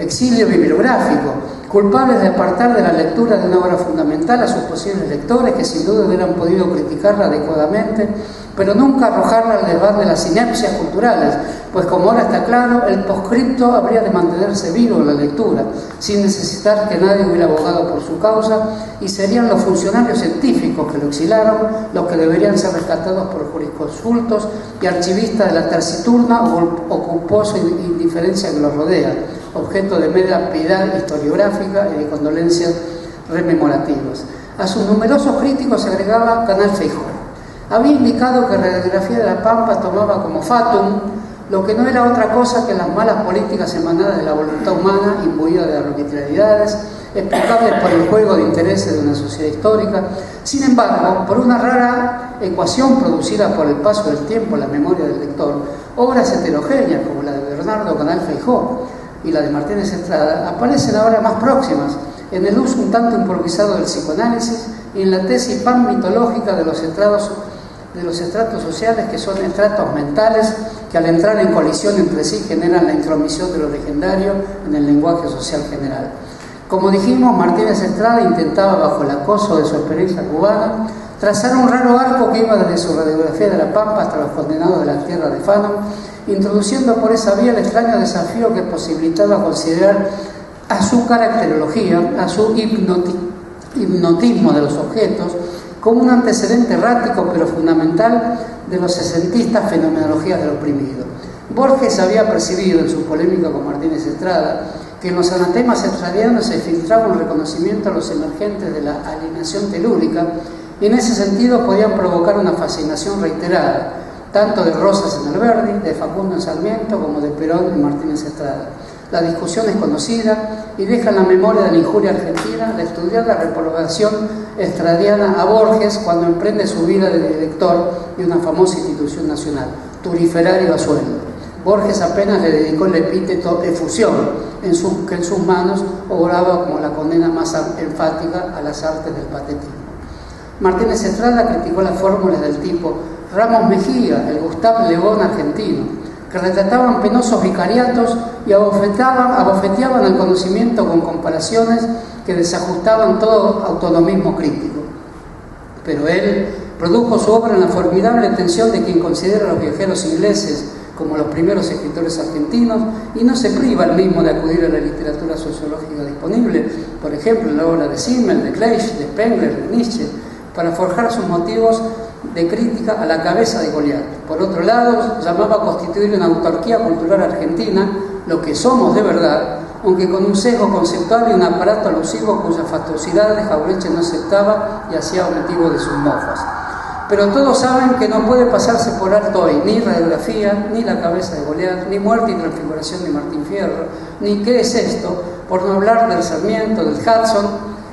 exilio bibliográfico, culpables de apartar de la lectura de una obra fundamental a sus posibles lectores, que sin duda hubieran podido criticarla adecuadamente, pero nunca arrojarla al debate de las inepcias culturales, pues como ahora está claro, el poscripto habría de mantenerse vivo en la lectura, sin necesitar que nadie hubiera abogado por su causa, y serían los funcionarios científicos que lo exilaron los que deberían ser rescatados por jurisconsultos y archivistas de la taciturna o culposa indiferencia que los rodea, objeto de mera piedad historiográfica y de condolencias rememorativas. A sus numerosos críticos se agregaba Canal Feijó. Había indicado que la radiografía de La Pampa tomaba como fatum lo que no era otra cosa que las malas políticas emanadas de la voluntad humana, imbuida de arbitrariedades, explicables por el juego de intereses de una sociedad histórica. Sin embargo, por una rara ecuación producida por el paso del tiempo en la memoria del lector, obras heterogéneas como la de Bernardo Canal Feijó y la de Martínez Estrada aparecen ahora más próximas en el uso un tanto improvisado del psicoanálisis y en la tesis pan-mitológica de los estratos sociales, que son estratos mentales que al entrar en colisión entre sí generan la intromisión de lo legendario en el lenguaje social general. Como dijimos, Martínez Estrada intentaba, bajo el acoso de su experiencia cubana, trazar un raro arco que iba desde su radiografía de La Pampa hasta los condenados de la tierra de Fanon, introduciendo por esa vía el extraño desafío que posibilitaba considerar a su caracterología, a su hipnotismo de los objetos, como un antecedente errático pero fundamental de los sesentistas fenomenologías del oprimido. Borges había percibido en su polémica con Martínez Estrada que en los anatemas estradianos se filtraba un reconocimiento a los emergentes de la alienación telúrica y en ese sentido podían provocar una fascinación reiterada, tanto de Rosas en Alberdi, de Facundo en Sarmiento, como de Perón y Martínez Estrada. La discusión es conocida y deja en la memoria de la injuria argentina de estudiar la reprobación estradiana a Borges cuando emprende su vida de director de una famosa institución nacional, Turiferario a sueldo. Borges apenas le dedicó el epíteto efusión, que en sus manos obraba como la condena más enfática a las artes del patetismo. Martínez Estrada criticó las fórmulas del tipo Ramos Mejía, el Gustave Le Bon argentino, que retrataban penosos vicariatos y abofeteaban el conocimiento con comparaciones que desajustaban todo autonomismo crítico. Pero él produjo su obra en la formidable tensión de quien considera a los viajeros ingleses como los primeros escritores argentinos y no se priva el mismo de acudir a la literatura sociológica disponible, por ejemplo en la obra de Simmel, de Kleist, de Spengler, de Nietzsche, para forjar sus motivos de crítica a la cabeza de Goliat. Por otro lado, llamaba a constituir una autarquía cultural argentina, lo que somos de verdad, aunque con un sesgo conceptual y un aparato alusivo cuya fastuosidad Jauretche no aceptaba y hacía motivo de sus mofas. Pero todos saben que no puede pasarse por alto hoy ni radiografía, ni la cabeza de Goliat, ni muerte y transfiguración de Martín Fierro, ni qué es esto, por no hablar del Sarmiento, del Hudson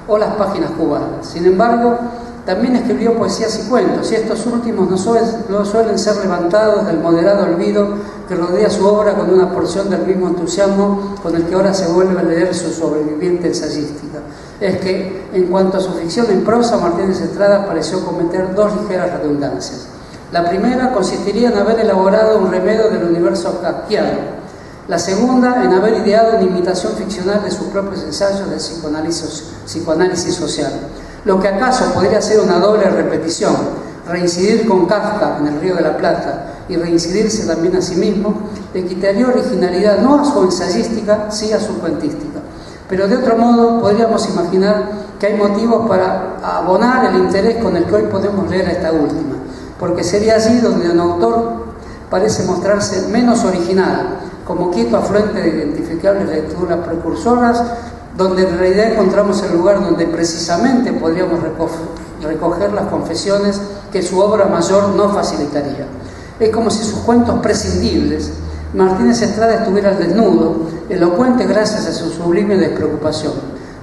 o las páginas cubanas. Sin embargo, también escribió poesías y cuentos, y estos últimos no suelen ser levantados del moderado olvido que rodea su obra con una porción del mismo entusiasmo con el que ahora se vuelve a leer su sobreviviente ensayística. Es que, en cuanto a su ficción en prosa, Martínez Estrada pareció cometer dos ligeras redundancias. La primera consistiría en haber elaborado un remedio del universo kafkiano. La segunda, en haber ideado una imitación ficcional de sus propios ensayos de psicoanálisis social. Lo que acaso podría ser una doble repetición, reincidir con Kafka en El Río de la Plata y reincidirse también a sí mismo, le quitaría originalidad no a su ensayística, sí a su cuentística. Pero de otro modo podríamos imaginar que hay motivos para abonar el interés con el que hoy podemos leer a esta última, porque sería allí donde un autor parece mostrarse menos original, como quieto afluente de identificables lecturas precursoras, donde en realidad encontramos el lugar donde precisamente podríamos recoger las confesiones que su obra mayor no facilitaría. Es como si sus cuentos prescindibles, Martínez Estrada estuviera al desnudo, elocuente gracias a su sublime despreocupación.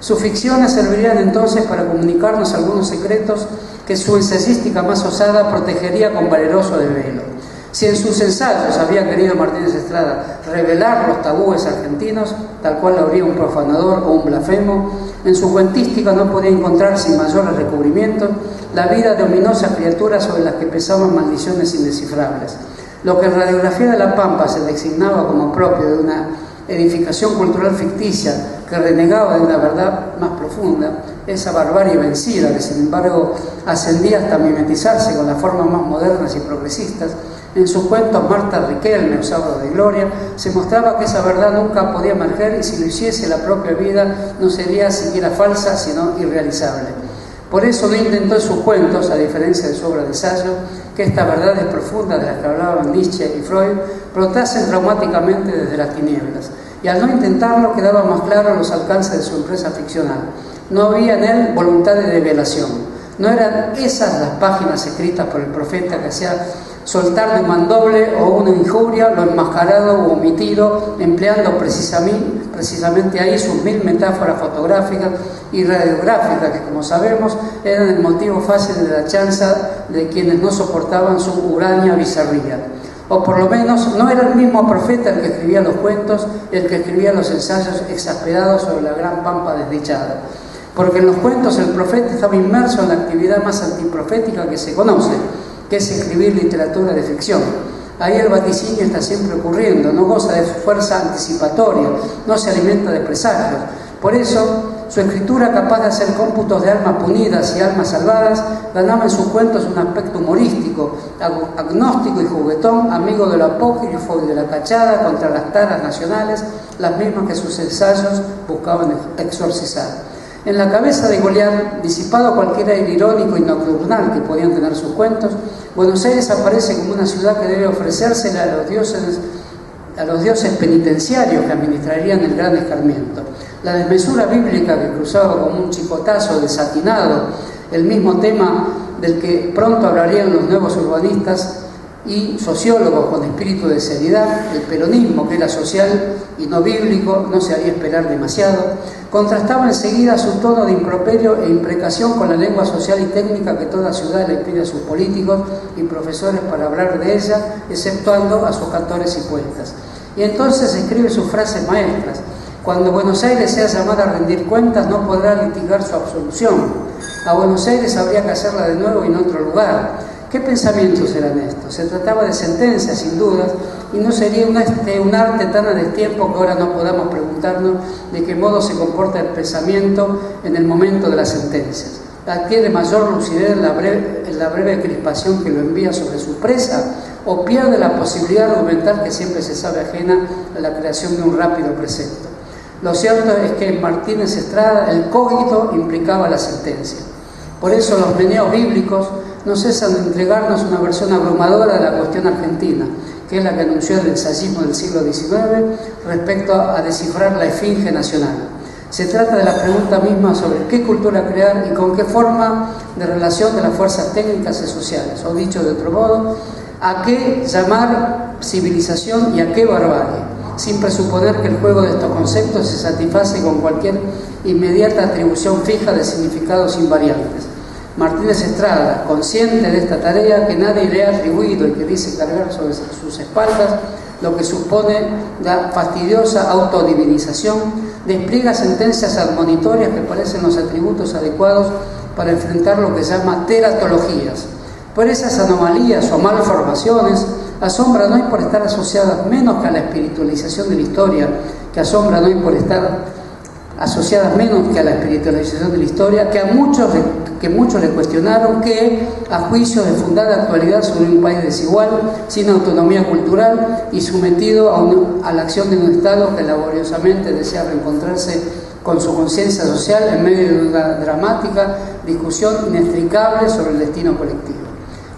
Sus ficciones servirían entonces para comunicarnos algunos secretos que su ensayística más osada protegería con valeroso desvelo. Si en sus ensayos había querido Martínez Estrada revelar los tabúes argentinos, tal cual lo haría un profanador o un blasfemo, en su cuentística no podía encontrar sin mayores recubrimientos la vida de ominosas criaturas sobre las que pesaban maldiciones indescifrables. Lo que en Radiografía de la Pampa se designaba como propio de una edificación cultural ficticia que renegaba de una verdad más profunda, esa barbarie vencida que sin embargo ascendía hasta mimetizarse con las formas más modernas y progresistas, en sus cuentos Marta Riquelme o Sábado de Gloria se mostraba que esa verdad nunca podía emerger y si lo hiciese la propia vida no sería siquiera falsa sino irrealizable. Por eso no intentó en sus cuentos, a diferencia de su obra de ensayo, que estas verdades profundas de las que hablaban Nietzsche y Freud brotasen traumáticamente desde las tinieblas. Y al no intentarlo quedaba más claro los alcances de su empresa ficcional. No había en él voluntad de develación. No eran esas las páginas escritas por el profeta que hacía soltar de un mandoble o una injuria lo enmascarado u omitido, empleando precisamente ahí sus 1000 metáforas fotográficas y radiográficas que, como sabemos, eran el motivo fácil de la chanza de quienes no soportaban su huraña bizarría. O por lo menos no era el mismo profeta el que escribía los cuentos, el que escribía los ensayos exasperados sobre la gran pampa desdichada. Porque en los cuentos el profeta estaba inmerso en la actividad más antiprofética que se conoce, que es escribir literatura de ficción. Ahí el vaticinio está siempre ocurriendo, no goza de fuerza anticipatoria, no se alimenta de presagios. Por eso, su escritura, capaz de hacer cómputos de almas punidas y almas salvadas, ganaba en sus cuentos un aspecto humorístico, agnóstico y juguetón, amigo del apócrifo y de la cachada contra las taras nacionales, las mismas que sus ensayos buscaban exorcizar. En la cabeza de Goliat, disipado cualquier aire irónico y nocturnal que podían tener sus cuentos, Buenos Aires aparece como una ciudad que debe ofrecérsele a los dioses penitenciarios que administrarían el gran escarmiento. La desmesura bíblica que cruzaba como un chicotazo desatinado, el mismo tema del que pronto hablarían los nuevos urbanistas y sociólogos con espíritu de seriedad, el peronismo, que era social y no bíblico, no se haría esperar demasiado, contrastaba enseguida su tono de improperio e imprecación con la lengua social y técnica que toda ciudad le pide a sus políticos y profesores para hablar de ella, exceptuando a sus cantores y poetas. Y entonces escribe sus frases maestras: cuando Buenos Aires sea llamada a rendir cuentas, no podrá litigar su absolución. A Buenos Aires habría que hacerla de nuevo y en otro lugar. ¿Qué pensamientos eran estos? Se trataba de sentencias, sin dudas, y no sería un arte tan a destiempo que ahora no podamos preguntarnos de qué modo se comporta el pensamiento en el momento de las sentencias. ¿Adquiere mayor lucidez en la breve crispación que lo envía sobre su presa, o pierde la posibilidad argumental que siempre se sabe ajena a la creación de un rápido precepto? Lo cierto es que en Martínez Estrada el cogito implicaba la sentencia. Por eso los meneos bíblicos no cesan de entregarnos una versión abrumadora de la cuestión argentina, que es la que anunció el ensayismo del siglo XIX respecto a descifrar la esfinge nacional. Se trata de la pregunta misma sobre qué cultura crear y con qué forma de relación de las fuerzas técnicas y sociales, o dicho de otro modo, a qué llamar civilización y a qué barbarie, sin presuponer que el juego de estos conceptos se satisface con cualquier inmediata atribución fija de significados invariantes. Martínez Estrada, consciente de esta tarea que nadie le ha atribuido y que dice cargar sobre sus espaldas, lo que supone la fastidiosa autodivinización, despliega sentencias admonitorias que parecen los atributos adecuados para enfrentar lo que llama teratologías. Por esas anomalías o malformaciones asombran hoy por estar asociadas menos que a la espiritualización de la historia, que asombran hoy por estar asociadas menos que a la espiritualización de la historia, que muchos le cuestionaron, que a juicio de fundada actualidad sobre un país desigual, sin autonomía cultural y sometido a la acción de un Estado que laboriosamente desea reencontrarse con su conciencia social en medio de una dramática discusión inextricable sobre el destino colectivo.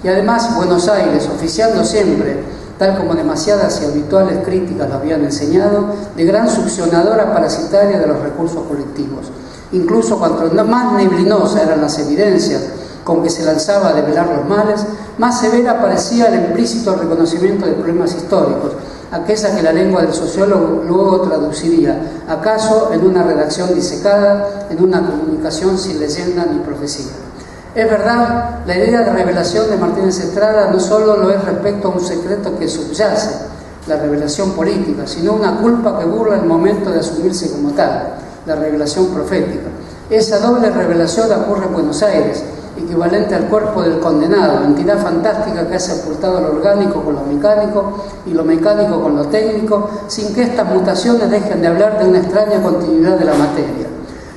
Y además Buenos Aires, oficiando siempre, tal como demasiadas y habituales críticas lo habían enseñado, de gran succionadora parasitaria de los recursos colectivos. Incluso cuanto más neblinosa eran las evidencias con que se lanzaba a develar los males, más severa parecía el implícito reconocimiento de problemas históricos, aquella que la lengua del sociólogo luego traduciría, acaso en una redacción disecada, en una comunicación sin leyenda ni profecía. Es verdad, la idea de revelación de Martínez Estrada no solo lo es respecto a un secreto que subyace, la revelación política, sino una culpa que burla el momento de asumirse como tal, la revelación profética. Esa doble revelación ocurre en Buenos Aires, equivalente al cuerpo del condenado, entidad fantástica que ha sepultado lo orgánico con lo mecánico y lo mecánico con lo técnico, sin que estas mutaciones dejen de hablar de una extraña continuidad de la materia.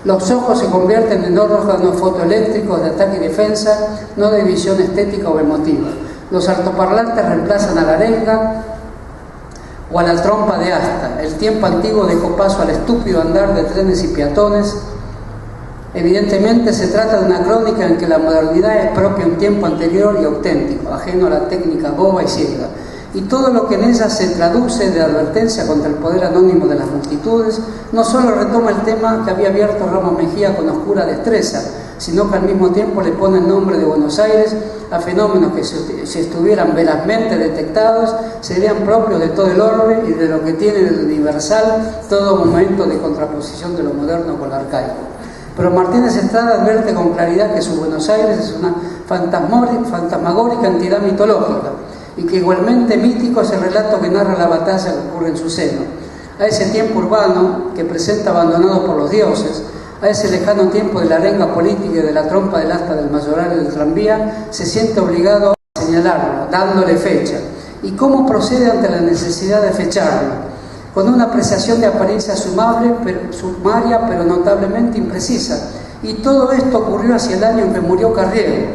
Los ojos se convierten en órganos fotoeléctricos de ataque y defensa, no de visión estética o emotiva. Los altoparlantes reemplazan a la arenga o a la trompa de asta. El tiempo antiguo dejó paso al estúpido andar de trenes y peatones. Evidentemente se trata de una crónica en que la modernidad es propia de un tiempo anterior y auténtico, ajeno a la técnica boba y ciega. Y todo lo que en ella se traduce de advertencia contra el poder anónimo de las multitudes, no solo retoma el tema que había abierto Ramos Mejía con oscura destreza, sino que al mismo tiempo le pone el nombre de Buenos Aires a fenómenos que si estuvieran verazmente detectados serían propios de todo el orbe y de lo que tiene de universal todo momento de contraposición de lo moderno con lo arcaico. Pero Martínez Estrada advierte con claridad que su Buenos Aires es una fantasmagórica entidad mitológica y que igualmente mítico es el relato que narra la batalla que ocurre en su seno. A ese tiempo urbano que presenta abandonado por los dioses, a ese lejano tiempo de la arenga política y de la trompa del asta del mayoral y del tranvía, se siente obligado a señalarlo, dándole fecha. ¿Y cómo procede ante la necesidad de fecharlo? Con una apreciación de apariencia sumaria, pero notablemente imprecisa. Y todo esto ocurrió hacia el año en que murió Carriego.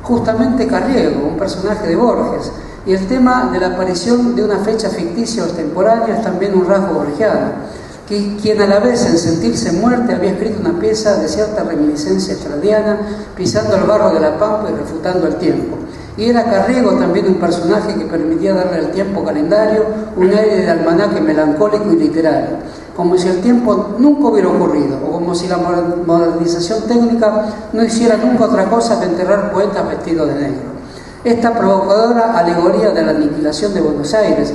Justamente Carriego, un personaje de Borges. Y el tema de la aparición de una fecha ficticia o extemporánea es también un rasgo borgiano, quien a la vez en sentirse muerte había escrito una pieza de cierta reminiscencia estradiana, pisando el barro de la pampa y refutando el tiempo. Y era Carriego también un personaje que permitía darle al tiempo calendario un aire de almanaque melancólico y literario, como si el tiempo nunca hubiera ocurrido, o como si la modernización técnica no hiciera nunca otra cosa que enterrar poetas vestidos de negro. Esta provocadora alegoría de la aniquilación de Buenos Aires,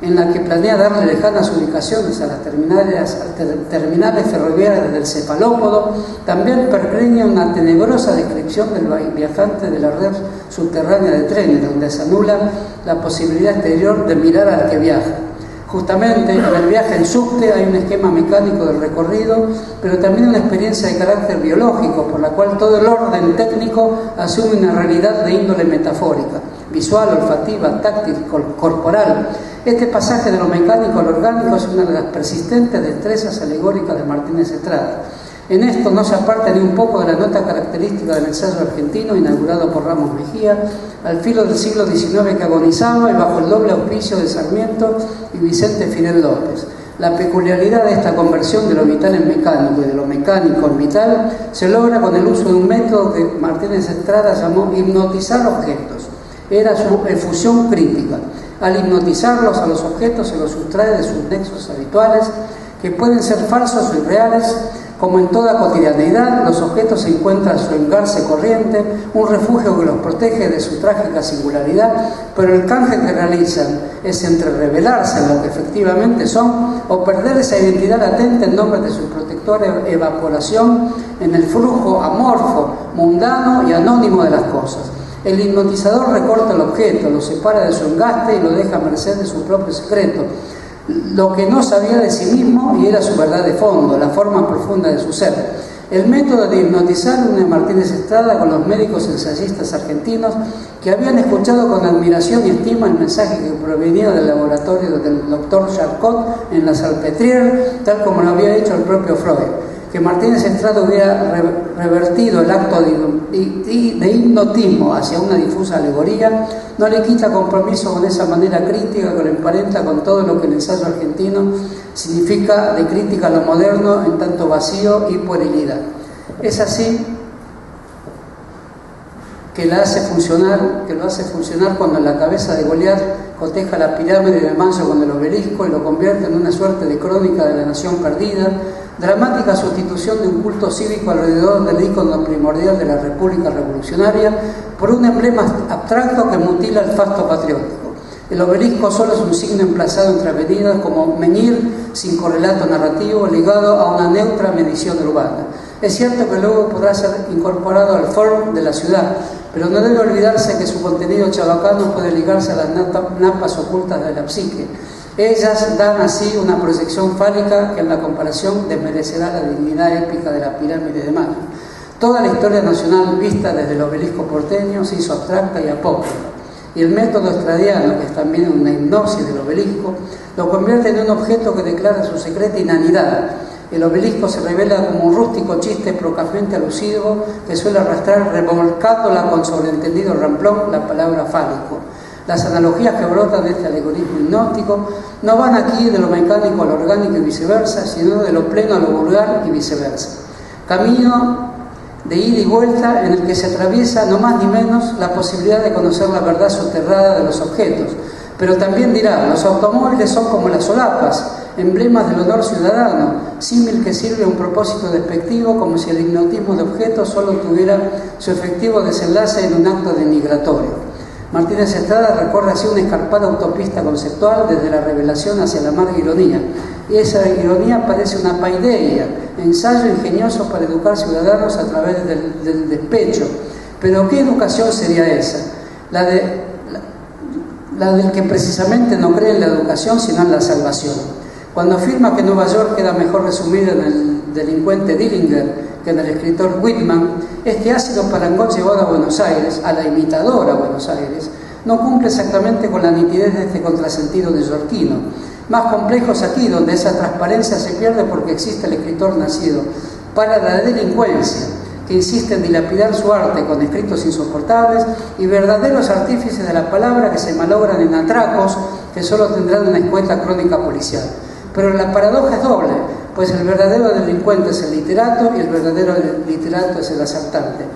en la que planea darle lejanas ubicaciones a las terminales ferroviarias del cefalópodo, también pergeña una tenebrosa descripción del viajante de la red subterránea de trenes, donde se anula la posibilidad exterior de mirar al que viaja. Justamente en el viaje en subte hay un esquema mecánico del recorrido, pero también una experiencia de carácter biológico, por la cual todo el orden técnico asume una realidad de índole metafórica, visual, olfativa, táctil, corporal. Este pasaje de lo mecánico a lo orgánico es una de las persistentes destrezas alegóricas de Martínez Estrada. En esto no se aparta ni un poco de la nota característica del ensayo argentino inaugurado por Ramos Mejía al filo del siglo XIX que agonizaba y bajo el doble auspicio de Sarmiento y Vicente Fidel López. La peculiaridad de esta conversión de lo vital en mecánico y de lo mecánico en vital se logra con el uso de un método que Martínez Estrada llamó hipnotizar objetos. Era su efusión crítica. Al hipnotizarlos a los objetos se los sustrae de sus nexos habituales, que pueden ser falsos o irreales. Como en toda cotidianeidad, los objetos encuentran su engarce corriente, un refugio que los protege de su trágica singularidad, pero el canje que realizan es entre revelarse en lo que efectivamente son o perder esa identidad latente en nombre de su protectora evaporación en el flujo amorfo, mundano y anónimo de las cosas. El hipnotizador recorta el objeto, lo separa de su engaste y lo deja a merced de su propio secreto, lo que no sabía de sí mismo y era su verdad de fondo, la forma profunda de su ser. El método de hipnotizar une a Martínez Estrada con los médicos ensayistas argentinos que habían escuchado con admiración y estima el mensaje que provenía del laboratorio del doctor Charcot en la Salpêtrière, tal como lo había hecho el propio Freud. Que Martínez Estrada hubiera revertido el acto de hipnotismo hacia una difusa alegoría no le quita compromiso con esa manera crítica que lo emparenta con todo lo que el ensayo argentino significa de crítica a lo moderno en tanto vacío y puerilidad. Es así que lo hace funcionar cuando en la cabeza de Goliat coteja la pirámide de Manso con el obelisco y lo convierte en una suerte de crónica de la nación perdida, dramática sustitución de un culto cívico alrededor del ícono primordial de la República Revolucionaria por un emblema abstracto que mutila el fasto patriótico. El obelisco solo es un signo emplazado entre avenidas como menhir sin correlato narrativo ligado a una neutra medición urbana. Es cierto que luego podrá ser incorporado al forum de la ciudad, pero no debe olvidarse que su contenido chabacano puede ligarse a las napas ocultas de la psique. Ellas dan así una proyección fálica que en la comparación desmerecerá la dignidad épica de la pirámide de Maya. Toda la historia nacional vista desde el obelisco porteño se hizo abstracta y apócrifa. Y el método estradiano, que es también una hipnosis del obelisco, lo convierte en un objeto que declara su secreta inanidad. El obelisco se revela como un rústico chiste procamente alusivo que suele arrastrar revolcándola con sobreentendido ramplón la palabra fálico. Las analogías que brotan de este alegorismo hipnótico no van aquí de lo mecánico a lo orgánico y viceversa, sino de lo pleno a lo vulgar y viceversa. Camino de ida y vuelta en el que se atraviesa no más ni menos la posibilidad de conocer la verdad soterrada de los objetos, pero también dirá, los automóviles son como las solapas, emblemas del honor ciudadano, símil que sirve a un propósito despectivo, como si el hipnotismo de objetos solo tuviera su efectivo desenlace en un acto denigratorio. Martínez Estrada recorre así una escarpada autopista conceptual desde la revelación hacia la amarga ironía, y esa ironía parece una paideia, ensayo ingenioso para educar ciudadanos a través del despecho. Pero ¿qué educación sería esa? La del que precisamente no cree en la educación sino en la salvación. Cuando afirma que Nueva York queda mejor resumida en el delincuente Dillinger que en el escritor Whitman, este ácido parangón llevado a Buenos Aires, a la imitadora Buenos Aires, no cumple exactamente con la nitidez de este contrasentido neoyorquino. Más complejo es aquí, donde esa transparencia se pierde porque existe el escritor nacido para la delincuencia, que insiste en dilapidar su arte con escritos insoportables y verdaderos artífices de la palabra que se malogran en atracos que solo tendrán una escueta crónica policial. Pero la paradoja es doble, pues el verdadero delincuente es el literato y el verdadero literato es el asaltante.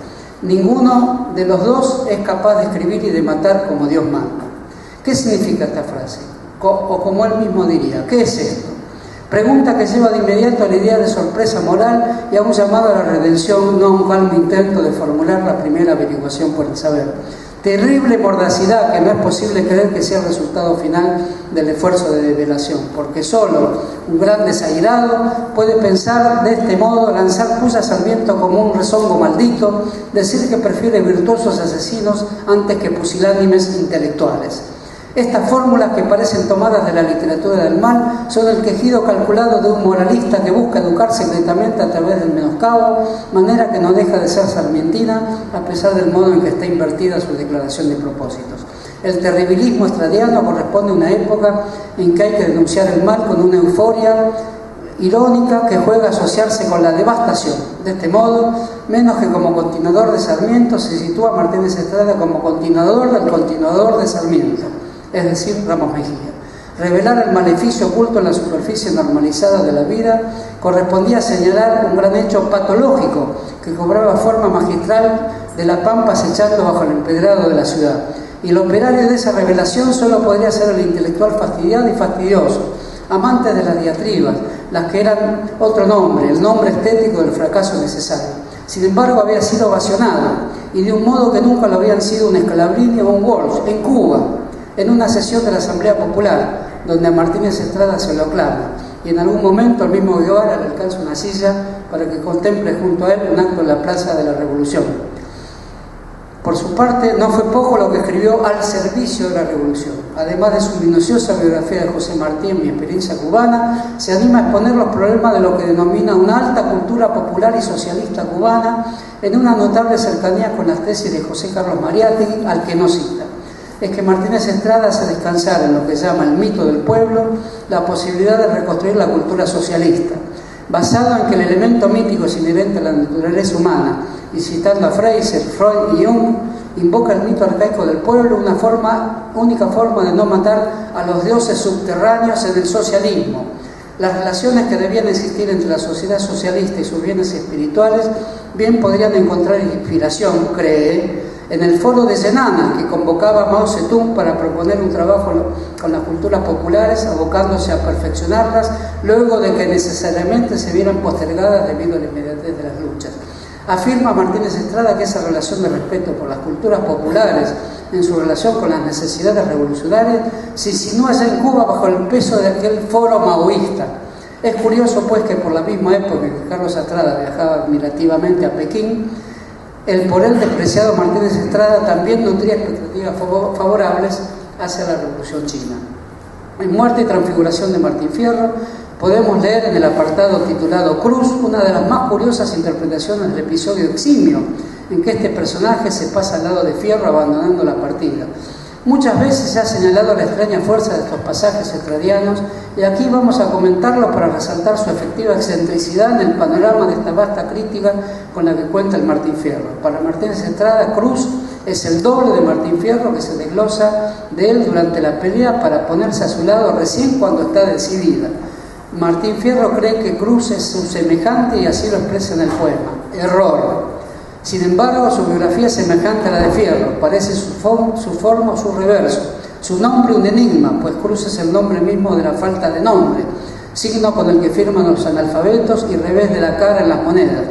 Ninguno de los dos es capaz de escribir y de matar como Dios manda. ¿Qué significa esta frase? O como él mismo diría, ¿qué es esto? Pregunta que lleva de inmediato a la idea de sorpresa moral y a un llamado a la redención, no a un calmo intento de formular la primera averiguación por el saber. Terrible mordacidad que no es posible creer que sea el resultado final del esfuerzo de develación, porque solo un gran desairado puede pensar de este modo, lanzar pullas al viento como un rezongo maldito, decir que prefiere virtuosos asesinos antes que pusilánimes intelectuales. Estas fórmulas que parecen tomadas de la literatura del mal son el quejido calculado de un moralista que busca educar secretamente a través del menoscabo, manera que no deja de ser sarmientina a pesar del modo en que está invertida su declaración de propósitos. El terribilismo estradiano corresponde a una época en que hay que denunciar el mal con una euforia irónica que juega a asociarse con la devastación. De este modo, menos que como continuador de Sarmiento, se sitúa Martínez Estrada como continuador del continuador de Sarmiento, es decir, Ramos Mejía. Revelar el maleficio oculto en la superficie normalizada de la vida correspondía a señalar un gran hecho patológico que cobraba forma magistral de la pampa acechando bajo el empedrado de la ciudad. Y el operario de esa revelación solo podría ser el intelectual fastidiado y fastidioso, amante de las diatribas, las que eran otro nombre, el nombre estético del fracaso necesario. Sin embargo, había sido ovacionado, y de un modo que nunca lo habían sido un Scalabrini o un Walsh, en Cuba, en una sesión de la Asamblea Popular, donde a Martínez Estrada se lo aclama, y en algún momento el mismo Guevara le alcanza una silla para que contemple junto a él un acto en la Plaza de la Revolución. Por su parte, no fue poco lo que escribió al servicio de la Revolución. Además de su minuciosa biografía de José Martí en Mi experiencia cubana, se anima a exponer los problemas de lo que denomina una alta cultura popular y socialista cubana en una notable cercanía con las tesis de José Carlos Mariátegui, al que no cita. Es que Martínez Estrada hace descansar en lo que llama el mito del pueblo la posibilidad de reconstruir la cultura socialista, basado en que el elemento mítico es inherente a la naturaleza humana, y citando a Fraser, Freud y Jung, invoca el mito arcaico del pueblo, una única forma de no matar a los dioses subterráneos en el socialismo. Las relaciones que debían existir entre la sociedad socialista y sus bienes espirituales bien podrían encontrar inspiración, cree, En el foro de Yenana, que convocaba a Mao Zedong para proponer un trabajo con las culturas populares, abocándose a perfeccionarlas, luego de que necesariamente se vieran postergadas debido a la inmediatez de las luchas. Afirma Martínez Estrada que esa relación de respeto por las culturas populares en su relación con las necesidades revolucionarias se insinúa ya en Cuba bajo el peso de aquel foro maoísta. Es curioso pues que por la misma época que Carlos Estrada viajaba admirativamente a Pekín, el por él despreciado Martínez Estrada también nutría expectativas favorables hacia la Revolución China. En Muerte y Transfiguración de Martín Fierro podemos leer en el apartado titulado Cruz una de las más curiosas interpretaciones del episodio eximio en que este personaje se pasa al lado de Fierro abandonando la partida. Muchas veces se ha señalado la extraña fuerza de estos pasajes estradianos y aquí vamos a comentarlo para resaltar su efectiva excentricidad en el panorama de esta vasta crítica con la que cuenta el Martín Fierro. Para Martínez Estrada, Cruz es el doble de Martín Fierro que se desglosa de él durante la pelea para ponerse a su lado recién cuando está decidida. Martín Fierro cree que Cruz es su semejante y así lo expresa en el poema. Error. Sin embargo, su biografía es semejante a la de Fierro, parece su forma o su reverso, su nombre un enigma, pues Cruz es el nombre mismo de la falta de nombre, signo con el que firman los analfabetos y revés de la cara en las monedas,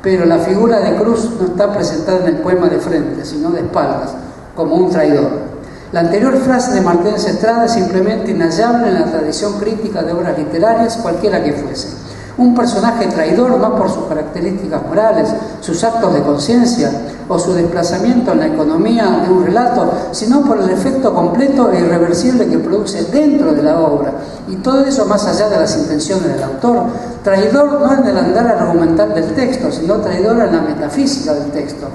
pero la figura de Cruz no está presentada en el poema de frente, sino de espaldas, como un traidor. La anterior frase de Martínez Estrada es simplemente inhallable en la tradición crítica de obras literarias, cualquiera que fuese. Un personaje traidor no por sus características morales, sus actos de conciencia o su desplazamiento en la economía de un relato, sino por el efecto completo e irreversible que produce dentro de la obra, y todo eso más allá de las intenciones del autor. Traidor no en el andar argumental del texto, sino traidor en la metafísica del texto.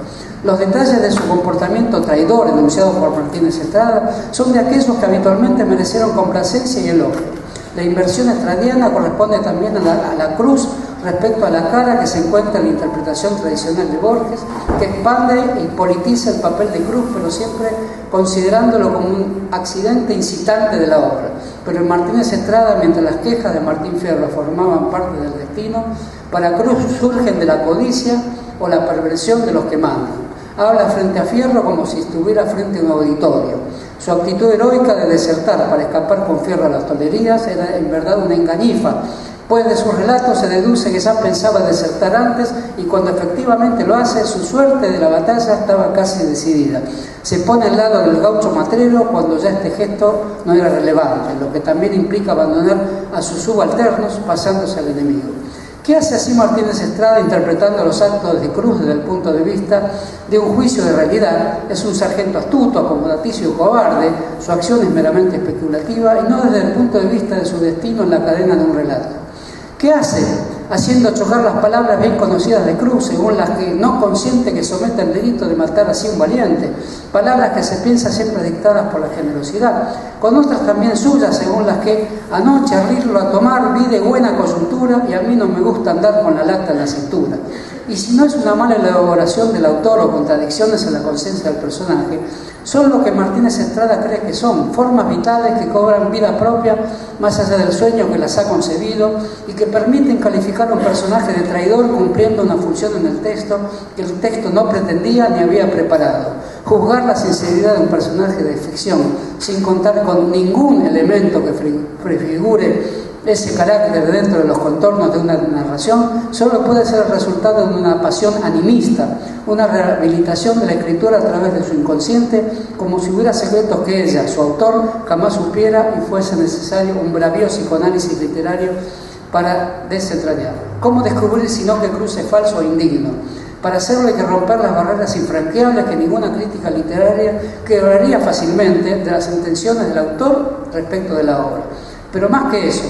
Los detalles de su comportamiento traidor enunciado por Martínez Estrada son de aquellos que habitualmente merecieron complacencia y elogio. La inversión estradiana corresponde también a la cruz respecto a la cara que se encuentra en la interpretación tradicional de Borges, que expande y politiza el papel de cruz, pero siempre considerándolo como un accidente incitante de la obra. Pero en Martínez Estrada, mientras las quejas de Martín Fierro formaban parte del destino, para Cruz surgen de la codicia o la perversión de los que mandan. Habla frente a Fierro como si estuviera frente a un auditorio. Su actitud heroica de desertar para escapar con Fierro a las tolerías era en verdad una engañifa, pues de sus relatos se deduce que ya pensaba desertar antes y cuando efectivamente lo hace, su suerte de la batalla estaba casi decidida. Se pone al lado del gaucho matrero cuando ya este gesto no era relevante, lo que también implica abandonar a sus subalternos pasándose al enemigo. ¿Qué hace así Martínez Estrada interpretando los actos de Cruz desde el punto de vista de un juicio de realidad? Es un sargento astuto, acomodaticio y cobarde, su acción es meramente especulativa y no desde el punto de vista de su destino en la cadena de un relato. ¿Qué hace? Haciendo chocar las palabras bien conocidas de Cruz, según las que no consiente que someta el delito de matar así un valiente, palabras que se piensa siempre dictadas por la generosidad, con otras también suyas, según las que anoche al irlo a tomar vi de buena coyuntura y a mí no me gusta andar con la lata en la cintura. Y si no es una mala elaboración del autor o contradicciones en la conciencia del personaje, son lo que Martínez Estrada cree que son, formas vitales que cobran vida propia más allá del sueño que las ha concebido y que permiten calificar a un personaje de traidor cumpliendo una función en el texto que el texto no pretendía ni había preparado. Juzgar la sinceridad de un personaje de ficción sin contar con ningún elemento que prefigure ese carácter dentro de los contornos de una narración solo puede ser el resultado de una pasión animista, una rehabilitación de la escritura a través de su inconsciente, como si hubiera secretos que ella, su autor, jamás supiera y fuese necesario un bravío psicoanálisis literario para desentrañarlo. ¿Cómo descubrir si no que Cruz es falso o indigno? Para hacerlo hay que romper las barreras infranqueables que ninguna crítica literaria quebraría fácilmente de las intenciones del autor respecto de la obra. Pero más que eso,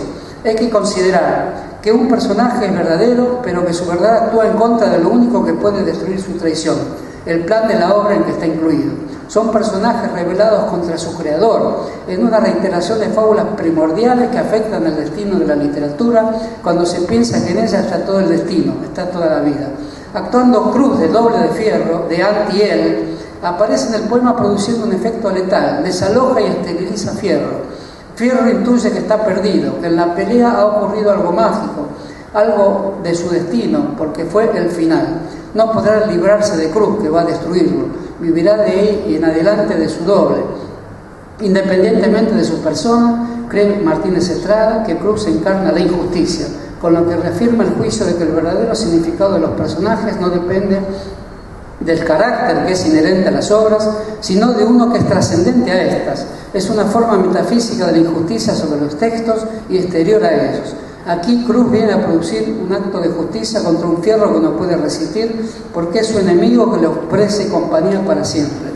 hay que considerar que un personaje es verdadero, pero que su verdad actúa en contra de lo único que puede destruir su traición, el plan de la obra en que está incluido. Son personajes rebelados contra su creador, en una reiteración de fábulas primordiales que afectan el destino de la literatura, cuando se piensa que en ella está todo el destino, está toda la vida. Actuando Cruz de doble de Fierro, de anti-él, aparece en el poema produciendo un efecto letal, desaloja y esteriliza Fierro. Fierro intuye que está perdido, que en la pelea ha ocurrido algo mágico, algo de su destino, porque fue el final. No podrá librarse de Cruz, que va a destruirlo. vivirá de ahí y en adelante de su doble. Independientemente de su persona, cree Martínez Estrada que Cruz encarna la injusticia, con lo que reafirma el juicio de que el verdadero significado de los personajes no depende del carácter que es inherente a las obras, sino de uno que es trascendente a estas. Es una forma metafísica de la injusticia sobre los textos y exterior a ellos. Aquí Cruz viene a producir un acto de justicia contra un fierro que no puede resistir, porque es su enemigo que le ofrece compañía para siempre.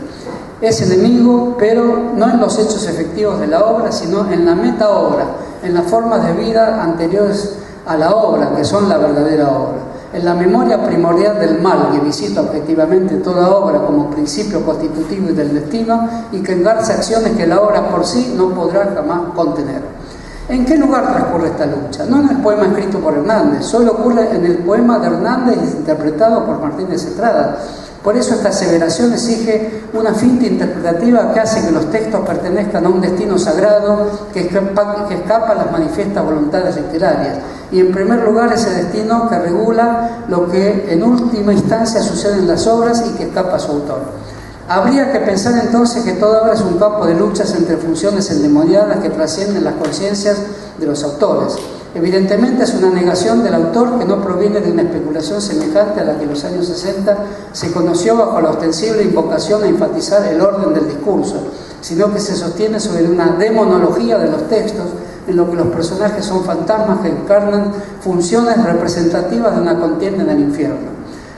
Es enemigo, pero no en los hechos efectivos de la obra, sino en la metaobra, en las formas de vida anteriores a la obra, que son la verdadera obra. En la memoria primordial del mal, que visita objetivamente toda obra como principio constitutivo del destino y que engarza acciones que la obra por sí no podrá jamás contener. ¿En qué lugar transcurre esta lucha? No en el poema escrito por Hernández, solo ocurre en el poema de Hernández interpretado por Martínez Estrada. Por eso esta aseveración exige una finta interpretativa que hace que los textos pertenezcan a un destino sagrado que escapa a las manifiestas voluntades literarias. Y en primer lugar ese destino que regula lo que en última instancia sucede en las obras y que escapa a su autor. Habría que pensar entonces que toda obra es un campo de luchas entre funciones endemoniadas que trascienden las conciencias de los autores. Evidentemente es una negación del autor que no proviene de una especulación semejante a la que en los años 60 se conoció bajo la ostensible invocación a enfatizar el orden del discurso, sino que se sostiene sobre una demonología de los textos en lo que los personajes son fantasmas que encarnan funciones representativas de una contienda en el infierno.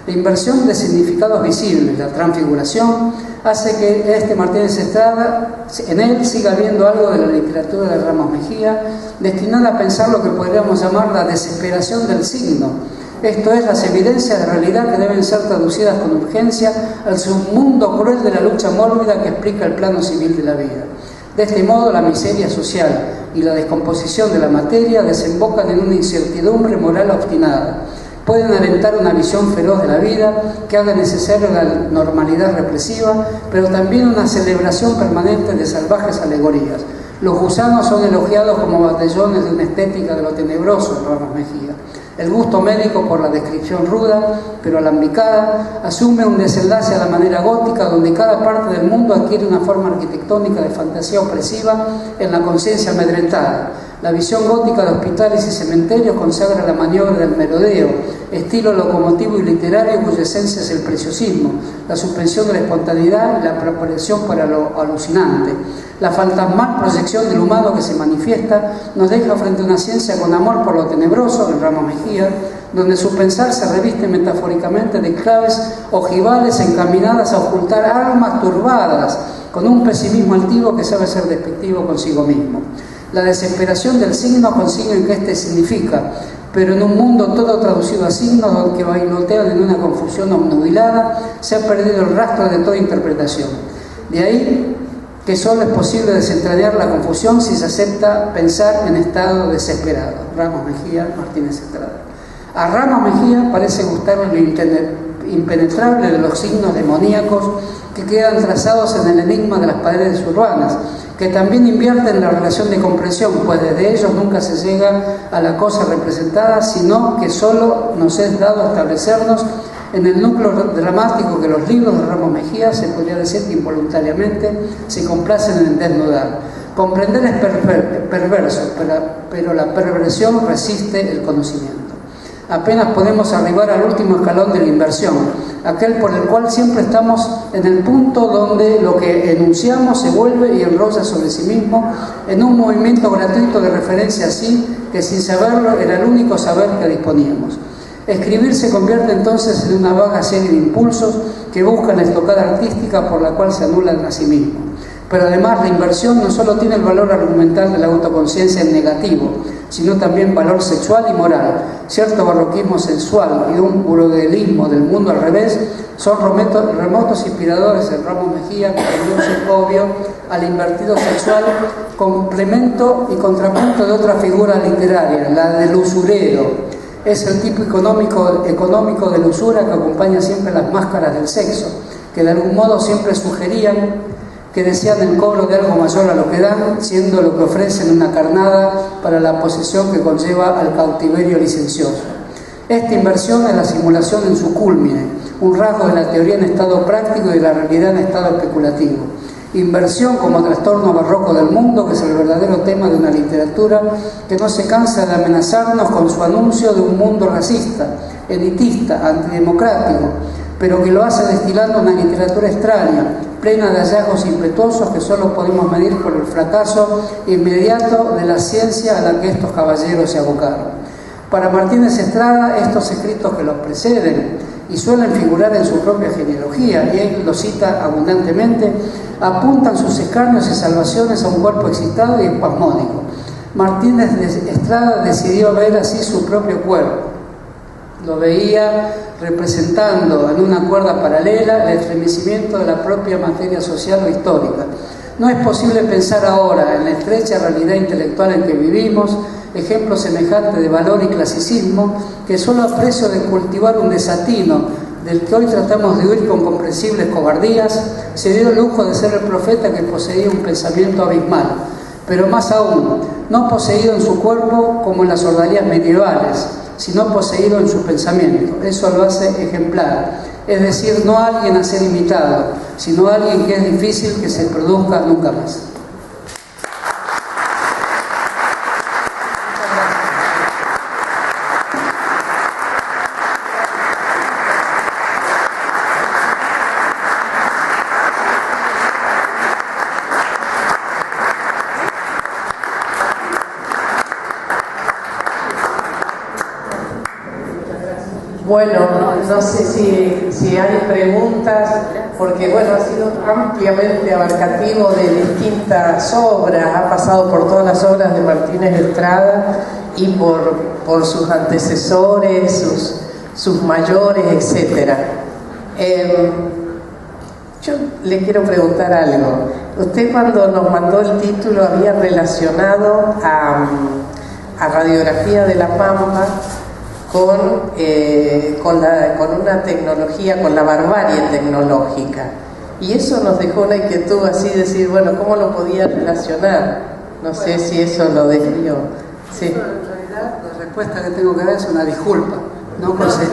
La inversión de significados visibles, la transfiguración, hace que Martínez Estrada, en él siga habiendo algo de la literatura de Ramos Mejía, destinada a pensar lo que podríamos llamar la desesperación del signo. Esto es, las evidencias de realidad que deben ser traducidas con urgencia al submundo cruel de la lucha mórbida que explica el plano civil de la vida. De este modo, la miseria social y la descomposición de la materia desembocan en una incertidumbre moral obstinada. Pueden alentar una visión feroz de la vida que haga necesaria la normalidad represiva, pero también una celebración permanente de salvajes alegorías. Los gusanos son elogiados como batallones de una estética de lo tenebroso en Ramos Mejía. El gusto médico, por la descripción ruda, pero alambicada, asume un desenlace a la manera gótica, donde cada parte del mundo adquiere una forma arquitectónica de fantasía opresiva en la conciencia amedrentada. La visión gótica de hospitales y cementerios consagra la maniobra del merodeo, estilo locomotivo y literario cuya esencia es el preciosismo, la suspensión de la espontaneidad y la preparación para lo alucinante. La fantasmal proyección del humano que se manifiesta nos deja frente a una ciencia con amor por lo tenebroso, en Ramos Mejía, donde su pensar se reviste metafóricamente de claves ojivales encaminadas a ocultar almas turbadas, con un pesimismo altivo que sabe ser despectivo consigo mismo. La desesperación del signo consigue en que éste significa, pero en un mundo todo traducido a signos que bailotean en una confusión obnubilada, se ha perdido el rastro de toda interpretación. De ahí que solo es posible desentrañar la confusión si se acepta pensar en estado desesperado. Ramos Mejía, Martínez Estrada. A Ramos Mejía parece gustarle lo impenetrable de los signos demoníacos que quedan trazados en el enigma de las paredes urbanas, que también invierten la relación de comprensión, pues desde ellos nunca se llega a la cosa representada, sino que solo nos es dado establecernos en el núcleo dramático que los libros de Ramos Mejía, se podría decir que involuntariamente, se complacen en desnudar. Comprender es perverso, pero la perversión resiste el conocimiento. Apenas podemos arribar al último escalón de la inversión, aquel por el cual siempre estamos en el punto donde lo que enunciamos se vuelve y enrolla sobre sí mismo en un movimiento gratuito de referencia así, que sin saberlo era el único saber que disponíamos. Escribir se convierte entonces en una vaga serie de impulsos que buscan la estocada artística por la cual se anulan a sí mismos. Pero además la inversión no solo tiene el valor argumental de la autoconciencia en negativo, sino también valor sexual y moral. Cierto barroquismo sensual y un burodelismo del mundo al revés son remotos inspiradores en Ramos Mejía, que conducen, obvio, al invertido sexual, complemento y contrapunto de otra figura literaria, la del usurero. Es el tipo económico de la usura que acompaña siempre las máscaras del sexo, que de algún modo siempre sugerían que desean el cobro de algo mayor a lo que dan, siendo lo que ofrecen una carnada para la posesión que conlleva al cautiverio licencioso. Esta inversión es la simulación en su cúlmine, un rasgo de la teoría en estado práctico y de la realidad en estado especulativo. Inversión como trastorno barroco del mundo, que es el verdadero tema de una literatura que no se cansa de amenazarnos con su anuncio de un mundo racista, elitista, antidemocrático, pero que lo hace destilando una literatura extraña, plena de hallazgos impetuosos que solo podemos medir por el fracaso inmediato de la ciencia a la que estos caballeros se abocaron. Para Martínez Estrada, estos escritos que los preceden y suelen figurar en su propia genealogía, y él lo cita abundantemente, apuntan sus escarnios y salvaciones a un cuerpo excitado y espasmódico. Martínez Estrada decidió ver así su propio cuerpo. Lo veía representando en una cuerda paralela el estremecimiento de la propia materia social o histórica. No es posible pensar ahora, en la estrecha realidad intelectual en que vivimos, ejemplo semejante de valor y clasicismo, que solo a precio de cultivar un desatino del que hoy tratamos de huir con comprensibles cobardías, se dio el lujo de ser el profeta que poseía un pensamiento abismal, pero más aún, no poseído en su cuerpo como en las ordalías medievales, sino poseído en su pensamiento. Eso lo hace ejemplar, es decir, no alguien a ser imitado, sino alguien que es difícil que se produzca nunca más. Bueno, no sé si hay preguntas, porque bueno, ha sido ampliamente abarcativo de distintas obras, ha pasado por todas las obras de Martínez Estrada y por sus antecesores, sus mayores, etc. Yo le quiero preguntar algo. Usted, cuando nos mandó el título, había relacionado a Radiografía de la Pampa con una tecnología, con la barbarie tecnológica, y eso nos dejó una inquietud así, decir, bueno, ¿cómo lo podía relacionar? No sé si eso lo desvió. Sí. En realidad, la respuesta que tengo que dar es una disculpa, no conseguí.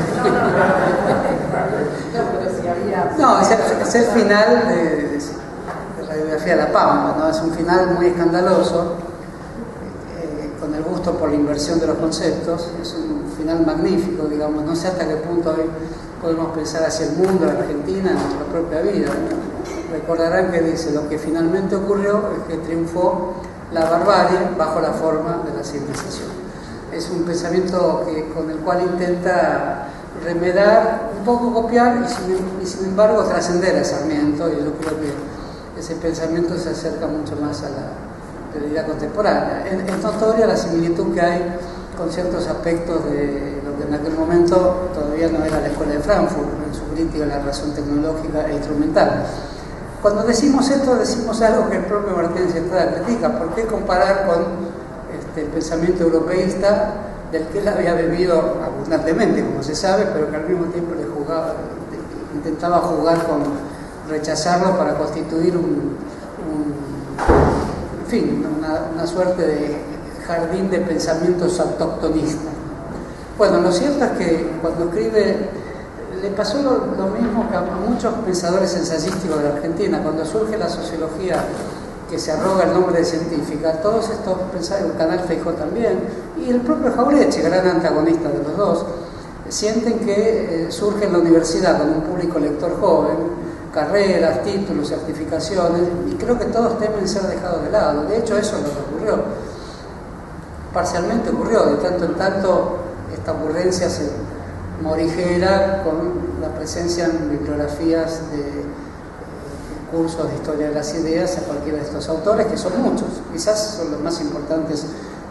No, es el final de Radiografía de la Pampa, ¿no? Es un final muy escandaloso, con el gusto por la inversión de los conceptos. Es un final magnífico, digamos. No sé hasta qué punto hoy podemos pensar hacia el mundo, la Argentina, nuestra propia vida, ¿no? Recordarán que dice: lo que finalmente ocurrió es que triunfó la barbarie bajo la forma de la civilización. Es un pensamiento con el cual intenta remedar, un poco copiar y sin embargo trascender a Sarmiento, y yo creo que ese pensamiento se acerca mucho más a la realidad contemporánea. Es notoria la similitud que hay con ciertos aspectos de lo que en aquel momento todavía no era la Escuela de Frankfurt, en su crítica a la razón tecnológica e instrumental. Cuando decimos esto, decimos algo que el propio Martínez Estrada critica. ¿Por qué comparar con el pensamiento europeísta, del que él había bebido abundantemente, como se sabe, pero que al mismo tiempo intentaba jugar con rechazarlo para constituir una suerte de jardín de pensamientos autoctonistas? Bueno, lo cierto es que cuando escribe, le pasó lo mismo que a muchos pensadores ensayísticos de la Argentina. Cuando surge la sociología que se arroga el nombre de científica, todos estos pensadores, el canal Feijó también, y el propio Jauretche, gran antagonista de los dos, sienten que surge en la universidad con un público lector joven, carreras, títulos, certificaciones, y creo que todos temen ser dejados de lado. De hecho, eso es lo que ocurrió. Parcialmente ocurrió, de tanto en tanto esta ocurrencia se morigera con la presencia en bibliografías de cursos de historia de las ideas a cualquiera de estos autores, que son muchos, quizás son los más importantes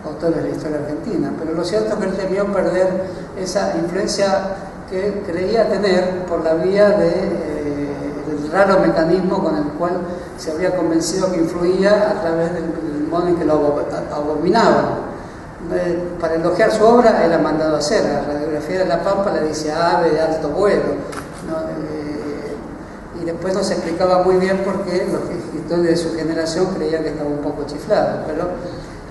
autores de la historia argentina, pero lo cierto es que él temió perder esa influencia que creía tener por la vía del raro mecanismo con el cual se había convencido que influía a través del modo en que lo abominaban. Para elogiar su obra, él ha mandado a hacer. La Radiografía de la Pampa le dice ave de alto vuelo, ¿no? Y después no se explicaba muy bien por qué los escritores de su generación creían que estaba un poco chiflado, pero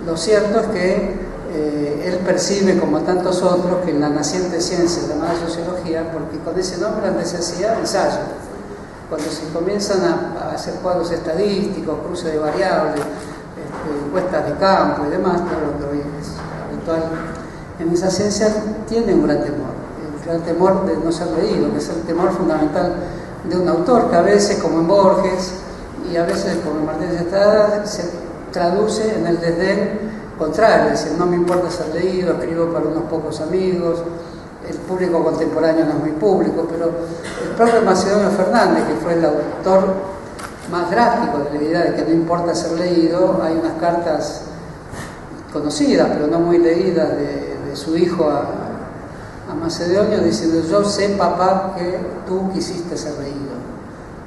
lo cierto es que él percibe, como tantos otros, que en la naciente ciencia llamada sociología, porque con ese nombre antes se hacía ensayo, cuando se comienzan a hacer cuadros estadísticos, cruces de variables, encuestas de campo y demás, todo lo que hoy es habitual en esa ciencia, tiene un gran temor, el gran temor de no ser leído, que es el temor fundamental de un autor, que a veces, como en Borges, y a veces, como en Martínez Estrada, se traduce en el desdén contrario, es decir, no me importa ser leído, escribo para unos pocos amigos, el público contemporáneo no es muy público, pero el propio Macedonio Fernández, que fue el autor más drástico de la idea de que no importa ser leído, hay unas cartas conocidas, pero no muy leídas, de su hijo a Macedonio, diciendo: yo sé, papá, que tú quisiste ser leído.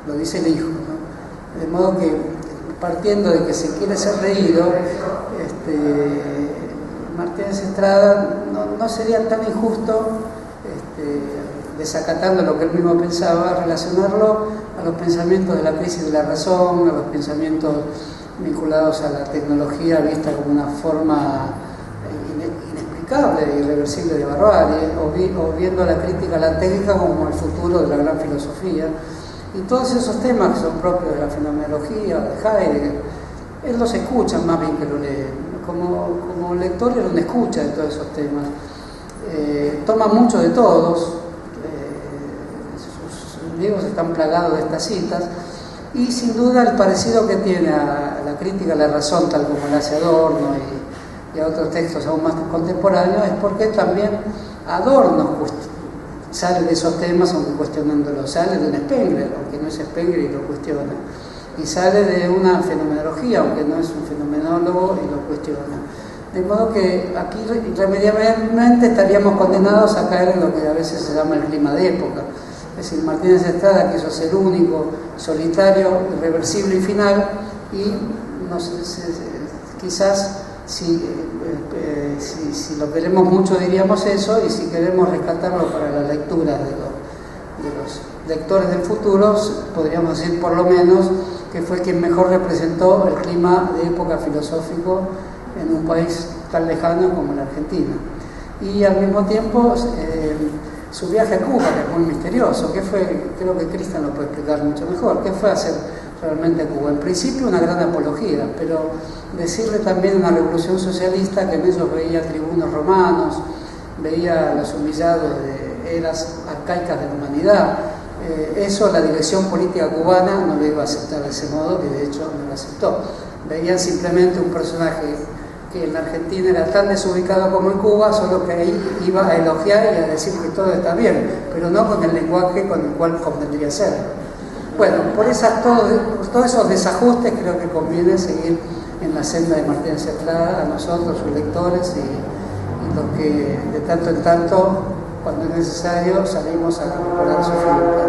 Lo dice el hijo, ¿no? De modo que, partiendo de que se quiere ser leído, Martínez Estrada no sería tan injusto, desacatando lo que él mismo pensaba, relacionarlo a los pensamientos de la crisis de la razón, a los pensamientos vinculados a la tecnología vista como una forma inexplicable e irreversible de barbarie, o viendo la crítica a la técnica como el futuro de la gran filosofía. Y todos esos temas que son propios de la fenomenología, de Heidegger, él los escucha más bien que lo lee. Como lector él no escucha de todos esos temas. Toma mucho de todos, sus libros están plagados de estas citas, y sin duda el parecido que tiene a la crítica a la razón, tal como la hace Adorno y a otros textos aún más contemporáneos, es porque también Adorno sale de esos temas, aunque cuestionándolos, sale de un Spengler, aunque no es Spengler y lo cuestiona, y sale de una fenomenología, aunque no es un fenomenólogo y lo cuestiona. De modo que aquí irremediablemente estaríamos condenados a caer en lo que a veces se llama el clima de época. Es decir, Martínez Estrada quiso ser único, solitario, irreversible y final, y no sé, quizás si lo queremos mucho diríamos eso, y si queremos rescatarlo para la lectura de los lectores del futuro, podríamos decir por lo menos que fue quien mejor representó el clima de época filosófico en un país tan lejano como la Argentina. Y al mismo tiempo su viaje a Cuba, que es muy misterioso, que fue, creo que Cristian lo puede explicar mucho mejor, ¿qué fue hacer realmente a Cuba? En principio una gran apología, pero decirle también una revolución socialista que en ellos veía tribunos romanos, veía a los humillados de eras arcaicas de la humanidad. Eso la dirección política cubana no lo iba a aceptar de ese modo, y de hecho no lo aceptó. Veían simplemente un personaje que en la Argentina era tan desubicado como en Cuba, solo que ahí iba a elogiar y a decir que todo está bien, pero no con el lenguaje con el cual convendría ser. Bueno, por todos esos desajustes creo que conviene seguir en la senda de Martínez Estrada, a nosotros, sus lectores, y los que de tanto en tanto, cuando es necesario, salimos a recuperar su figura.